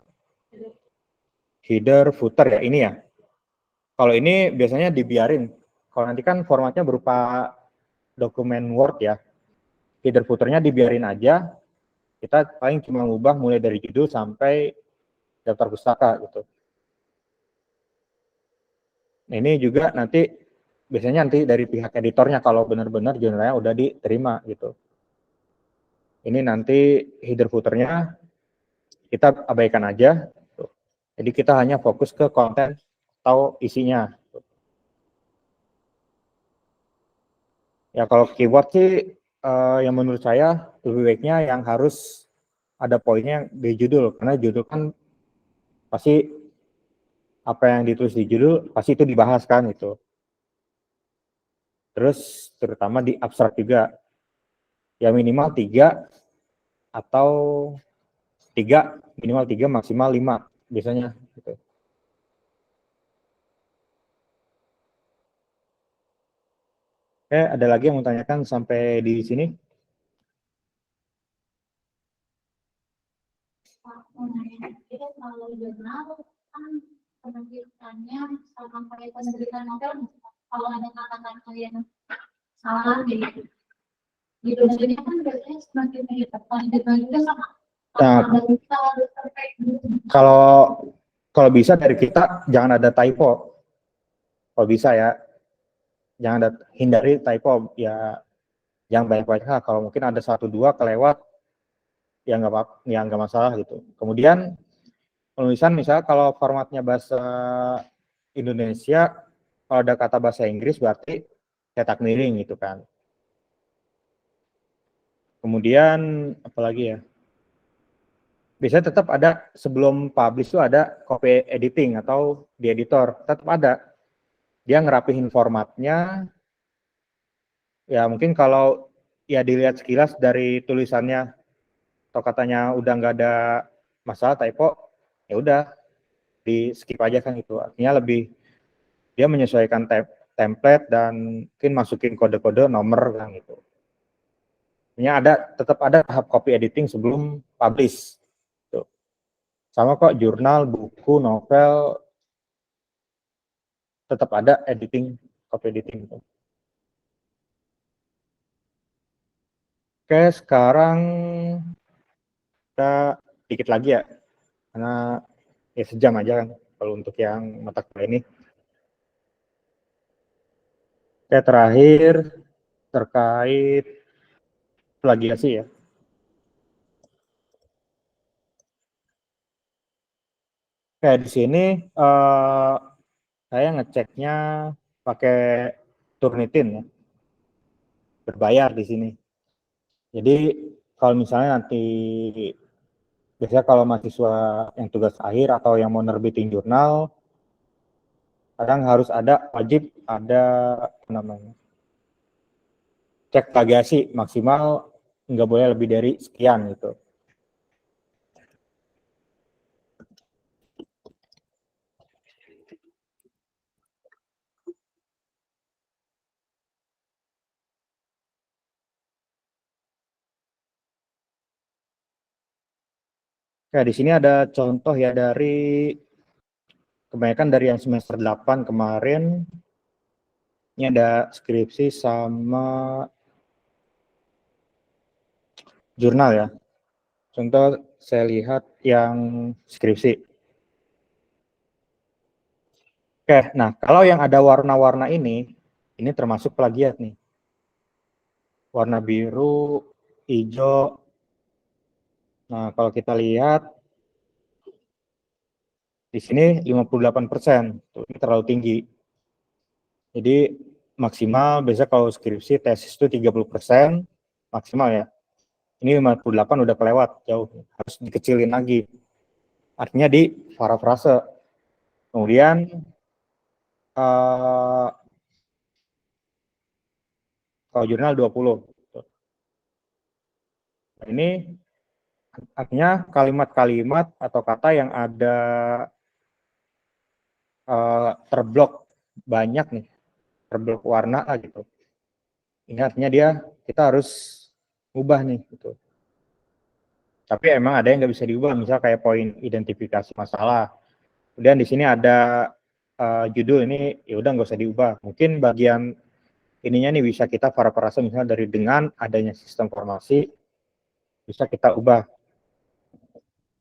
Header, footer ya ini ya. Kalau ini biasanya dibiarin. Kalau nanti kan formatnya berupa dokumen Word ya. Header footernya dibiarin aja. Kita paling cuma ngubah mulai dari judul sampai daftar pustaka gitu. Nah, ini juga nanti biasanya nanti dari pihak editornya kalau benar-benar jurnalnya udah diterima gitu. Ini nanti header footernya kita abaikan aja. Jadi kita hanya fokus ke konten atau isinya. Ya kalau keyword sih yang menurut saya lebih baiknya yang harus ada poinnya di judul, karena judul kan pasti apa yang ditulis di judul pasti itu dibahas kan itu. Terus terutama di abstrak juga, ya minimal 3 atau 3 minimal 3 maksimal 5 biasanya gitu. Oke, ada lagi yang mau tanyakan sampai di sini?
Jadi kalau jurnal kan penerbitannya misalkan pakai penerbitan novel, kalau ada kata-kata yang salah di judulnya kan biasanya semakin ditekan dan juga sama.
Nah, kalau bisa dari kita jangan ada typo. Kalau bisa ya, jangan ada, hindari typo ya, yang banyak-banyak. Kalau mungkin ada 1-2 kelewat ya nggak apa, ya nggak masalah gitu. Kemudian penulisan misalnya kalau formatnya bahasa Indonesia, kalau ada kata bahasa Inggris berarti cetak miring gitu kan. Kemudian apalagi ya, biasanya tetap ada sebelum publish itu ada copy editing atau di editor, tetap ada. Dia ngerapihin formatnya, ya mungkin kalau ya dilihat sekilas dari tulisannya atau katanya udah nggak ada masalah typo, ya udah di skip aja kan itu. Artinya lebih dia menyesuaikan template dan mungkin masukin kode-kode nomor kan gitu. Artinya tetap ada tahap copy editing sebelum publish. Tuh. Sama kok jurnal, buku, novel tetap ada editing, copy editing. Oke, sekarang kita dikit lagi ya, karena ya sejam aja kan kalau untuk yang mata kuliah ini. Oke, terakhir terkait plagiasi ya. Oke, di sini saya ngeceknya pakai Turnitin ya, berbayar di sini. Jadi kalau misalnya nanti biasanya kalau mahasiswa yang tugas akhir atau yang mau nerbitin jurnal, kadang harus ada wajib ada apa namanya cek plagiasi maksimal nggak boleh lebih dari sekian gitu. Oke, di sini ada contoh ya dari kebanyakan dari yang semester 8 kemarin. Ini ada skripsi sama jurnal ya. Contoh saya lihat yang skripsi. Oke, nah kalau yang ada warna-warna ini termasuk plagiat nih. Warna biru, hijau. Nah, kalau kita lihat di sini 58%, ini terlalu tinggi. Jadi maksimal biasanya kalau skripsi tesis itu 30% maksimal ya. Ini 58 udah kelewat jauh, harus dikecilin lagi. Artinya di parafrase. Kemudian kalau jurnal 20. Nah, ini artinya kalimat-kalimat atau kata yang ada terblok banyak nih, terblok warna lah gitu. Ini artinya kita harus ubah nih gitu. Tapi emang ada yang nggak bisa diubah, misal kayak poin identifikasi masalah. Kemudian di sini ada judul ini, ya udah nggak usah diubah. Mungkin bagian ininya nih bisa kita parafrase misalnya dari dengan adanya sistem formasi bisa kita ubah.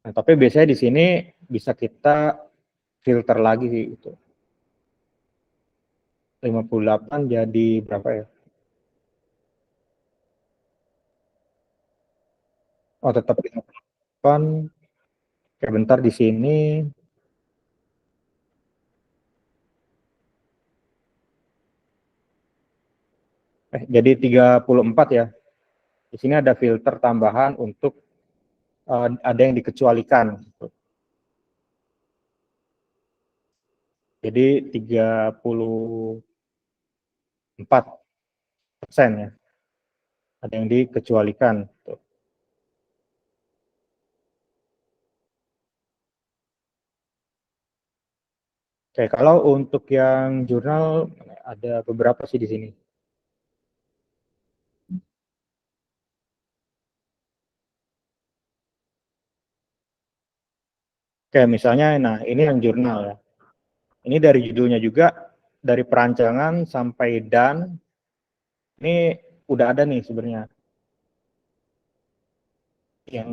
Nah, tapi biasanya di sini bisa kita filter lagi sih itu. 58 jadi berapa ya? Oh, tetap 58. Oke, bentar di sini. Jadi 34 ya. Di sini ada filter tambahan untuk ada yang dikecualikan. Jadi 34% ya. Ada yang dikecualikan. Oke, kalau untuk yang jurnal ada beberapa sih di sini. Oke, misalnya, nah ini yang jurnal ya. Ini dari judulnya juga, dari perancangan sampai dan, ini udah ada nih sebenarnya. Yang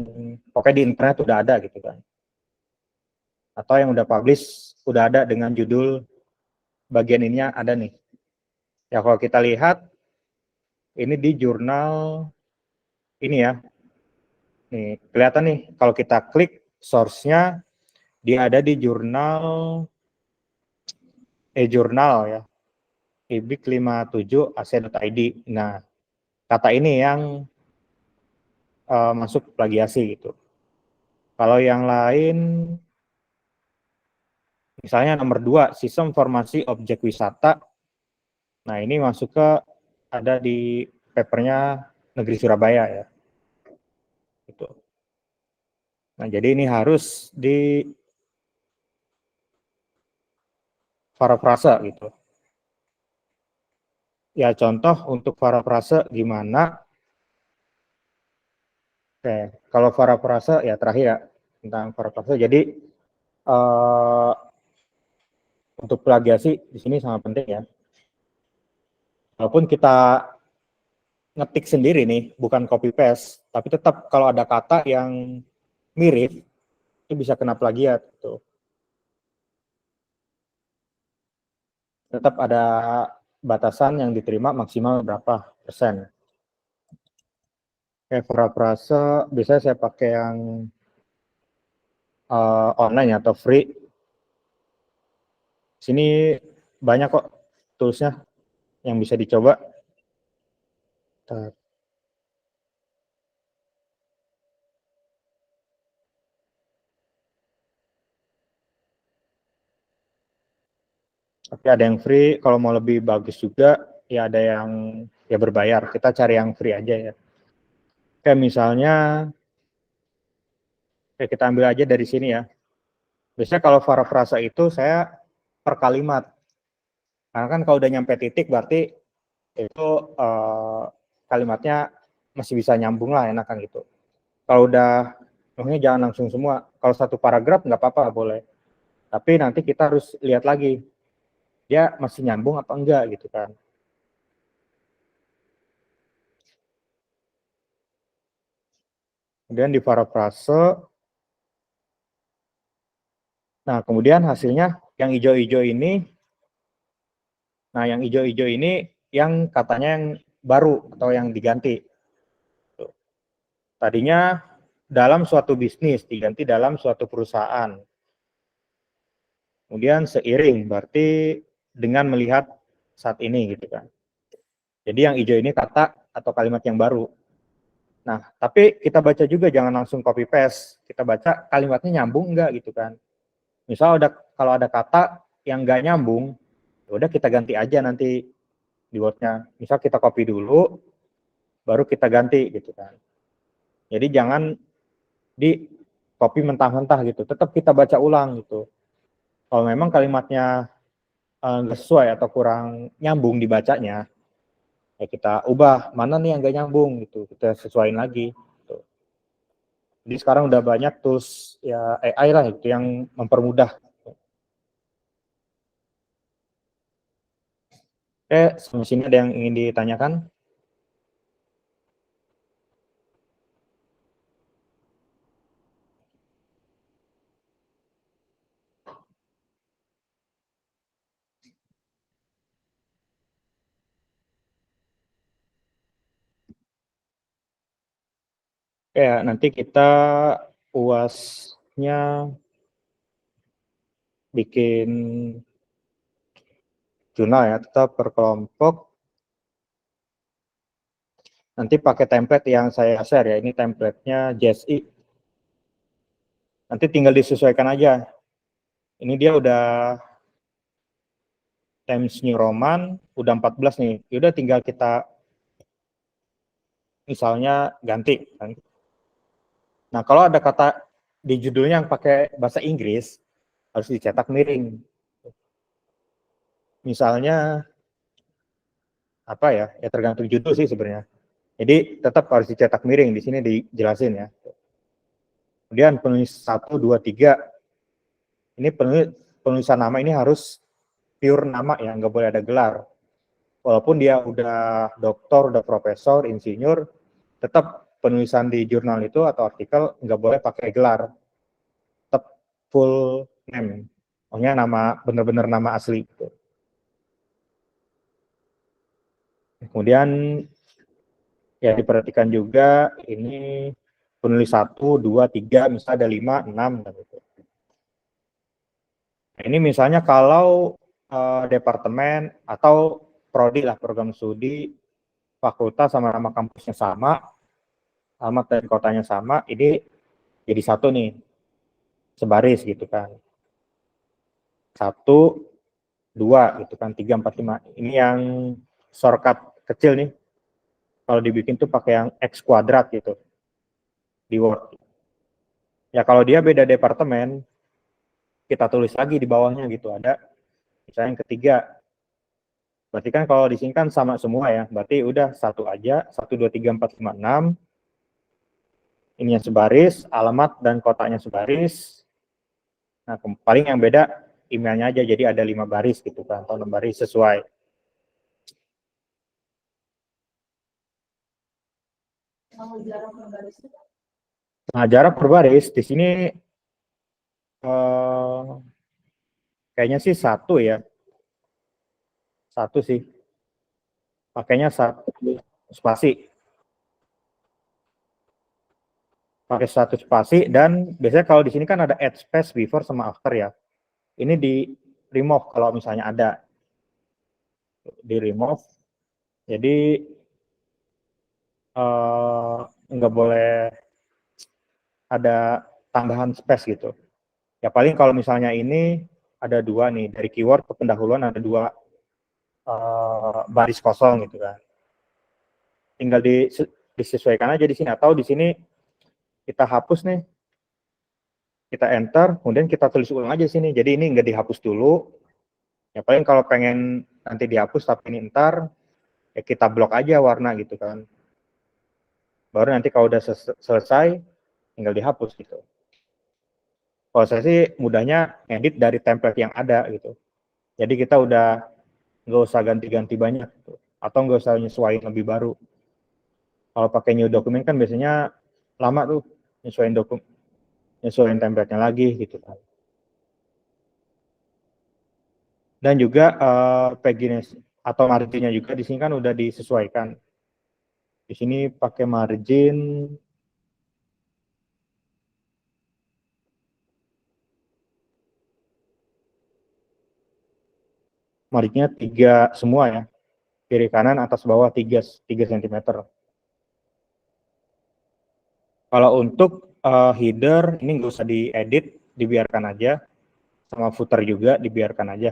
pokoknya di internet udah ada gitu kan. Atau yang udah publish, udah ada dengan judul bagian ininya ada nih. Ya kalau kita lihat, ini di jurnal ini ya. Nih, kelihatan nih, kalau kita klik source-nya, dia ada di jurnal e-jurnal ya. ibik 57 ac.id. Nah, kata ini yang masuk plagiasi gitu. Kalau yang lain, misalnya nomor 2, sistem informasi objek wisata. Nah, ini masuk ke ada di papernya Negeri Surabaya ya. Gitu. Nah, jadi ini harus di parafrase gitu. Ya, contoh untuk parafrase gimana? Oke, kalau parafrase ya terakhir ya tentang parafrase. Jadi untuk plagiasi di sini sangat penting ya. Walaupun kita ngetik sendiri nih, bukan copy paste, tapi tetap kalau ada kata yang mirip itu bisa kena plagiat gitu. Tetap ada batasan yang diterima maksimal berapa persen. Kayak frase biasanya saya pakai yang online atau free. Sini banyak kok toolsnya yang bisa dicoba. Tapi ada yang free, kalau mau lebih bagus juga ya ada yang ya berbayar. Kita cari yang free aja ya. Kayak misalnya kayak kita ambil aja dari sini ya. Biasanya kalau parafrase itu saya per kalimat. Karena kan kalau udah nyampe titik berarti itu kalimatnya masih bisa nyambung lah, enakan gitu. Kalau udah, maksudnya jangan langsung semua. Kalau satu paragraf nggak apa-apa, boleh. Tapi nanti kita harus lihat lagi, dia masih nyambung apa enggak gitu kan. Kemudian di parafrase, nah kemudian hasilnya yang hijau-hijau ini, nah yang hijau-hijau ini yang katanya yang baru atau yang diganti. Tadinya dalam suatu bisnis, diganti dalam suatu perusahaan. Kemudian seiring, berarti dengan melihat saat ini gitu kan. Jadi yang hijau ini kata atau kalimat yang baru. Nah, tapi kita baca juga jangan langsung copy paste. Kita baca kalimatnya nyambung enggak gitu kan. Misal kalau ada kata yang enggak nyambung, ya udah kita ganti aja nanti di Word-nya. Misal kita copy dulu, baru kita ganti gitu kan. Jadi jangan di copy mentah-mentah gitu. Tetap kita baca ulang gitu. Kalau memang kalimatnya nggak sesuai atau kurang nyambung dibacanya, ya kita ubah mana nih yang nggak nyambung gitu, kita sesuaiin lagi. Gitu. Jadi sekarang udah banyak tools ya AI lah itu yang mempermudah. Sampai sini ada yang ingin ditanyakan? Ya, nanti kita UASnya bikin jurnal ya, tetap per kelompok. Nanti pakai template yang saya share ya, ini template-nya JSI. Nanti tinggal disesuaikan aja. Ini dia udah Times New Roman, udah 14 nih. Udah tinggal kita misalnya ganti. Nah, kalau ada kata di judulnya yang pakai bahasa Inggris, harus dicetak miring. Misalnya, apa ya, ya tergantung judul sih sebenarnya. Jadi tetap harus dicetak miring, di sini dijelasin ya. Kemudian penulis 1, 2, 3, ini penulisan nama ini harus pure nama ya, nggak boleh ada gelar. Walaupun dia udah doktor, udah profesor, insinyur, tetap penulisan di jurnal itu atau artikel nggak boleh pakai gelar. Tetap full name. Maksudnya nama, benar-benar nama asli. Gitu. Kemudian ya diperhatikan juga ini penulis 1, 2, 3, misalnya ada 5, 6. Gitu. Nah, ini misalnya kalau departemen atau prodi lah, program studi, fakultas sama nama kampusnya sama, alamat dan kotanya sama, ini jadi satu nih, sebaris gitu kan. 1, 2 gitu kan, 3, 4, 5. Ini yang shortcut kecil nih. Kalau dibikin tuh pakai yang X kuadrat gitu di Word. Ya kalau dia beda departemen, kita tulis lagi di bawahnya gitu, ada misalnya yang ketiga. Berarti kan kalau di sini kan sama semua ya, berarti udah satu aja, 1, 2, 3, 4, 5, 6. Ini yang sebaris, alamat dan kotaknya sebaris. Nah, paling yang beda emailnya aja, jadi ada 5 baris gitu kan, atau 6 baris sesuai.
Kalau jarak berbaris itu
Nah, jarak per baris di sini kayaknya sih satu ya, satu sih. Pakainya satu spasi, pakai satu spasi dan biasanya kalau di sini kan ada add space before sama after ya. Ini di remove kalau misalnya ada di remove. Jadi nggak boleh ada tambahan space gitu. Ya paling kalau misalnya ini ada dua nih dari keyword ke pendahuluan ada dua baris kosong gitu kan. Tinggal disesuaikan aja di sini atau di sini kita hapus nih, kita enter, kemudian kita tulis ulang aja di sini. Jadi ini nggak dihapus dulu. Ya paling kalau pengen nanti dihapus tapi ini ntar ya kita blok aja warna gitu kan. Baru nanti kalau udah selesai tinggal dihapus gitu. Kalau saya sih mudahnya edit dari template yang ada gitu. Jadi kita udah nggak usah ganti-ganti banyak gitu. Atau nggak usah nyesuaiin lebih baru. Kalau pakai new dokumen kan biasanya lama tuh nyesuaiin template-nya lagi gitu kan. Dan juga paginess atau marginnya juga di sini kan udah disesuaikan. Di sini pakai marginnya 3 semua ya. Kiri kanan atas bawah 3 cm. Kalau untuk header ini nggak usah diedit, dibiarkan aja. Sama footer juga dibiarkan aja.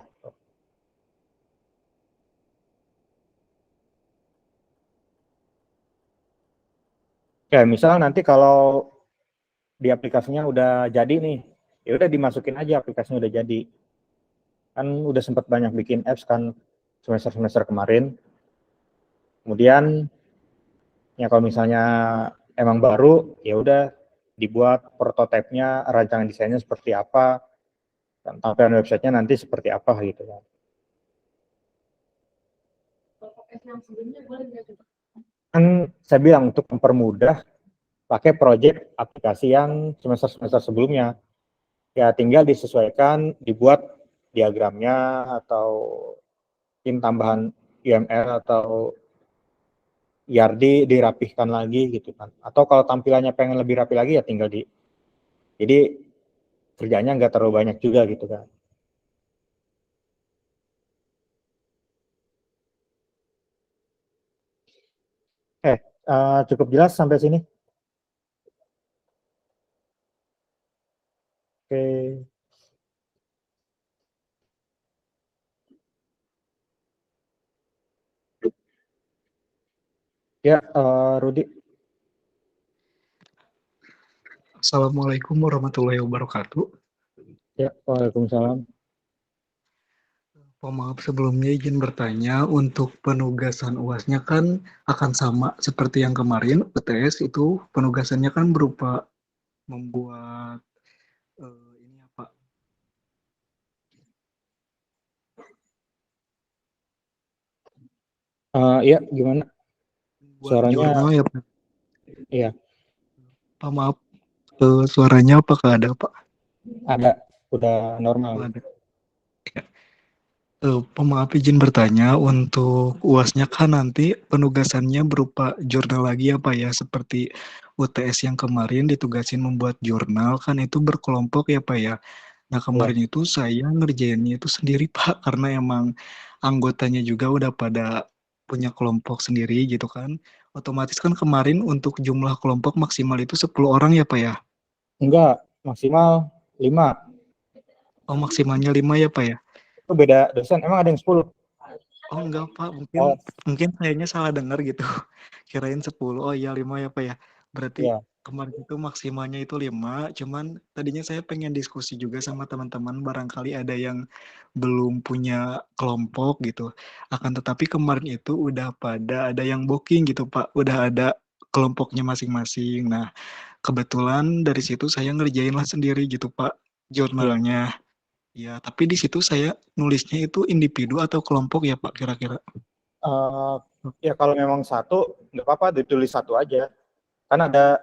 Ya, misal nanti kalau di aplikasinya udah jadi nih, ya udah dimasukin aja aplikasinya udah jadi. Kan udah sempat banyak bikin apps kan semester kemarin. Kemudian ya kalau misalnya emang baru, ya udah dibuat prototipenya, rancangan desainnya seperti apa, dan tampilan websitenya nanti seperti apa gitu kan.
yang sebelumnya boleh nggak coba?
Kan saya bilang untuk mempermudah pakai project aplikasi yang semester sebelumnya. Ya tinggal disesuaikan, dibuat diagramnya atau tambahan UML atau IRD dirapihkan lagi gitu kan. Atau kalau tampilannya pengen lebih rapi lagi ya tinggal jadi kerjanya nggak terlalu banyak juga gitu kan. Cukup jelas sampai sini. Oke. Ya, Rudi.
Assalamualaikum warahmatullahi wabarakatuh.
Ya, Waalaikumsalam.
Oh, maaf sebelumnya izin bertanya, untuk penugasan UASnya kan akan sama seperti yang kemarin, UTS itu penugasannya kan berupa membuat ini apa?
Iya, gimana?
Buat
Suaranya,
jurnal ya Pak.
iya,
Pak, maaf, suaranya apakah ada Pak?
ada, udah normal.
Oh, ada. Ya. Pemaaf izin bertanya, untuk UASnya kan nanti penugasannya berupa jurnal lagi ya Pak ya, seperti UTS yang kemarin ditugasin membuat jurnal kan itu berkelompok ya Pak ya. Nah
Iya.
kemarin itu saya ngerjainnya itu sendiri Pak, karena emang anggotanya juga udah pada punya kelompok sendiri gitu kan. Otomatis kan kemarin untuk jumlah kelompok maksimal itu 10 orang ya Pak ya.
Enggak, maksimal 5.
Oh maksimalnya 5 ya Pak ya.
Itu beda dosen, emang ada yang 10?
Oh enggak Pak,
Oh,
mungkin kayaknya salah dengar gitu. Kirain 10. Oh iya 5 ya Pak ya. Berarti
iya.
kemarin itu maksimalnya itu 5, cuman tadinya saya pengen diskusi juga sama teman-teman, barangkali ada yang belum punya kelompok gitu. Akan tetapi kemarin itu udah ada yang booking gitu Pak, udah ada kelompoknya masing-masing. Nah, kebetulan dari situ saya ngerjain lah sendiri gitu Pak,
Iya.
jurnalnya. Ya, tapi di situ saya nulisnya itu individu atau kelompok ya Pak kira-kira?
Ya kalau memang satu, nggak apa-apa ditulis satu aja. Kan ada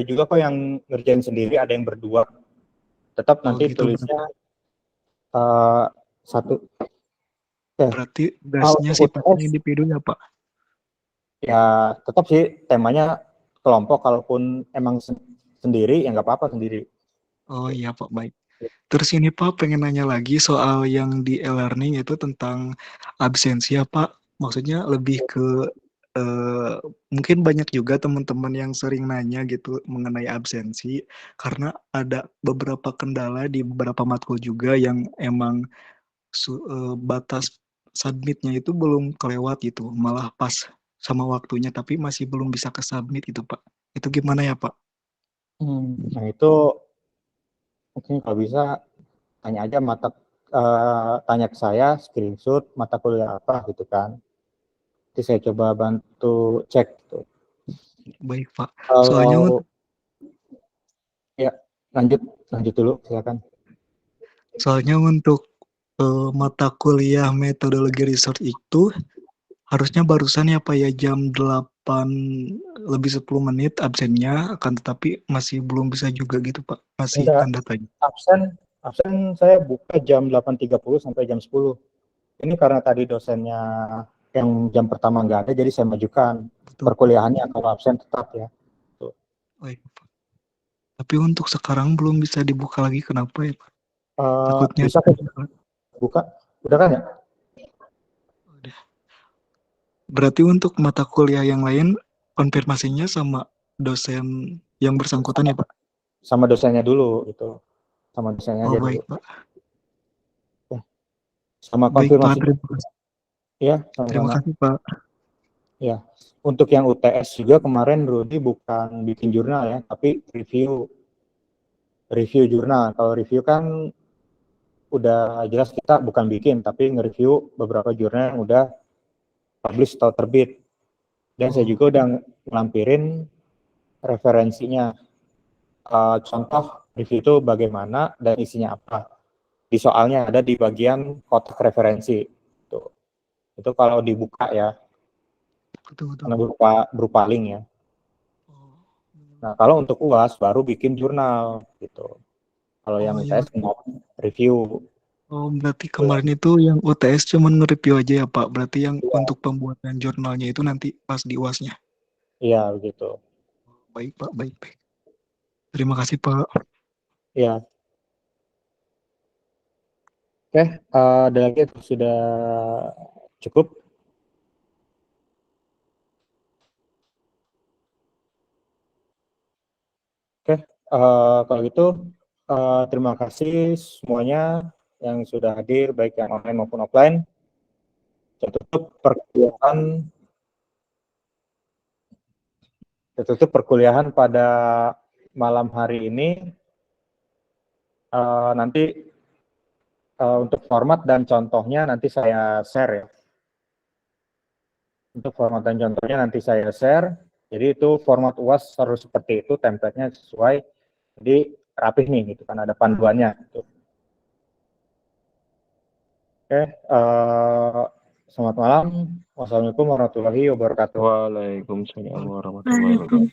juga kok yang ngerjain sendiri, ada yang berdua. Tetap nanti
gitu.
tulisnya satu.
Berarti gasnya
Kalau
sifatnya
UTS
individu ya Pak?
ya tetap sih temanya kelompok. Kalaupun emang sendiri ya nggak apa-apa sendiri.
Oh iya Pak, baik. Terus ini Pak, pengen nanya lagi soal yang di e-learning itu tentang absensi ya Pak. Maksudnya lebih ke mungkin banyak juga teman-teman yang sering nanya gitu mengenai absensi karena ada beberapa kendala di beberapa matkul juga yang emang batas submitnya itu belum kelewat gitu, malah pas sama waktunya tapi masih belum bisa ke submit gitu Pak. Itu gimana ya Pak?
Nah itu mungkin kalau bisa tanya aja tanya ke saya, screenshot mata kuliah apa gitu kan. Nanti saya coba bantu cek gitu.
Baik Pak. Soalnya
Kalau ya lanjut dulu silakan.
Soalnya untuk mata kuliah metodologi research itu harusnya barusan ya Pak ya jam 8 lebih 10 menit absennya, akan tetapi masih belum bisa juga gitu Pak. Masih
Enggak,
tanda tanya.
absen saya buka jam 8.30 sampai jam 10. Ini karena tadi dosennya yang jam pertama nggak ada, jadi saya majukan
Betul.
perkuliahannya kalau absen tetap ya. Tuh.
Baik Pak. Tapi untuk sekarang belum bisa dibuka lagi, kenapa ya Pak? Takutnya
Bisa buka, udah kan ya?
Udah. Berarti untuk mata kuliah yang lain konfirmasinya sama dosen yang bersangkutan ya Pak?
Sama dosennya dulu gitu, sama dosennya
Oh
aja dulu.
baik Pak.
Ya. Sama
Baik Pak,
konfirmasi.
terima kasih.
Ya,
Terima
sama-sama.
kasih Pak.
Ya, untuk yang UTS juga kemarin Rudy bukan bikin jurnal ya, tapi review jurnal. Kalau review kan udah jelas kita bukan bikin, tapi nge-review beberapa jurnal yang udah publish atau terbit. Dan saya juga udah ngelampirin referensinya. Contoh review itu bagaimana dan isinya apa. Di soalnya ada di bagian kotak referensi. Itu kalau dibuka ya,
Betul.
karena berupa link ya. Nah, kalau untuk UAS baru bikin jurnal gitu. Kalau yang
iya.
UTS review.
Oh, berarti kemarin itu yang UTS cuma nge-review aja ya Pak. Berarti yang untuk pembuatan jurnalnya itu nanti pas di UAS-nya.
Iya, begitu.
Baik Pak, baik. Terima kasih Pak.
Iya. Oke, ada lagi sudah cukup. Oke, kalau gitu terima kasih semuanya yang sudah hadir, baik yang online maupun offline. Saya tutup perkuliahan pada malam hari ini. Nanti untuk format dan contohnya nanti saya share ya. Untuk format dan contohnya nanti saya share. Jadi itu format UAS harus seperti itu, template-nya sesuai. Jadi rapih nih, gitu kan ada panduannya. Gitu. Oke, selamat malam. Wassalamualaikum warahmatullahi wabarakatuh.
Waalaikumsalam warahmatullahi wabarakatuh.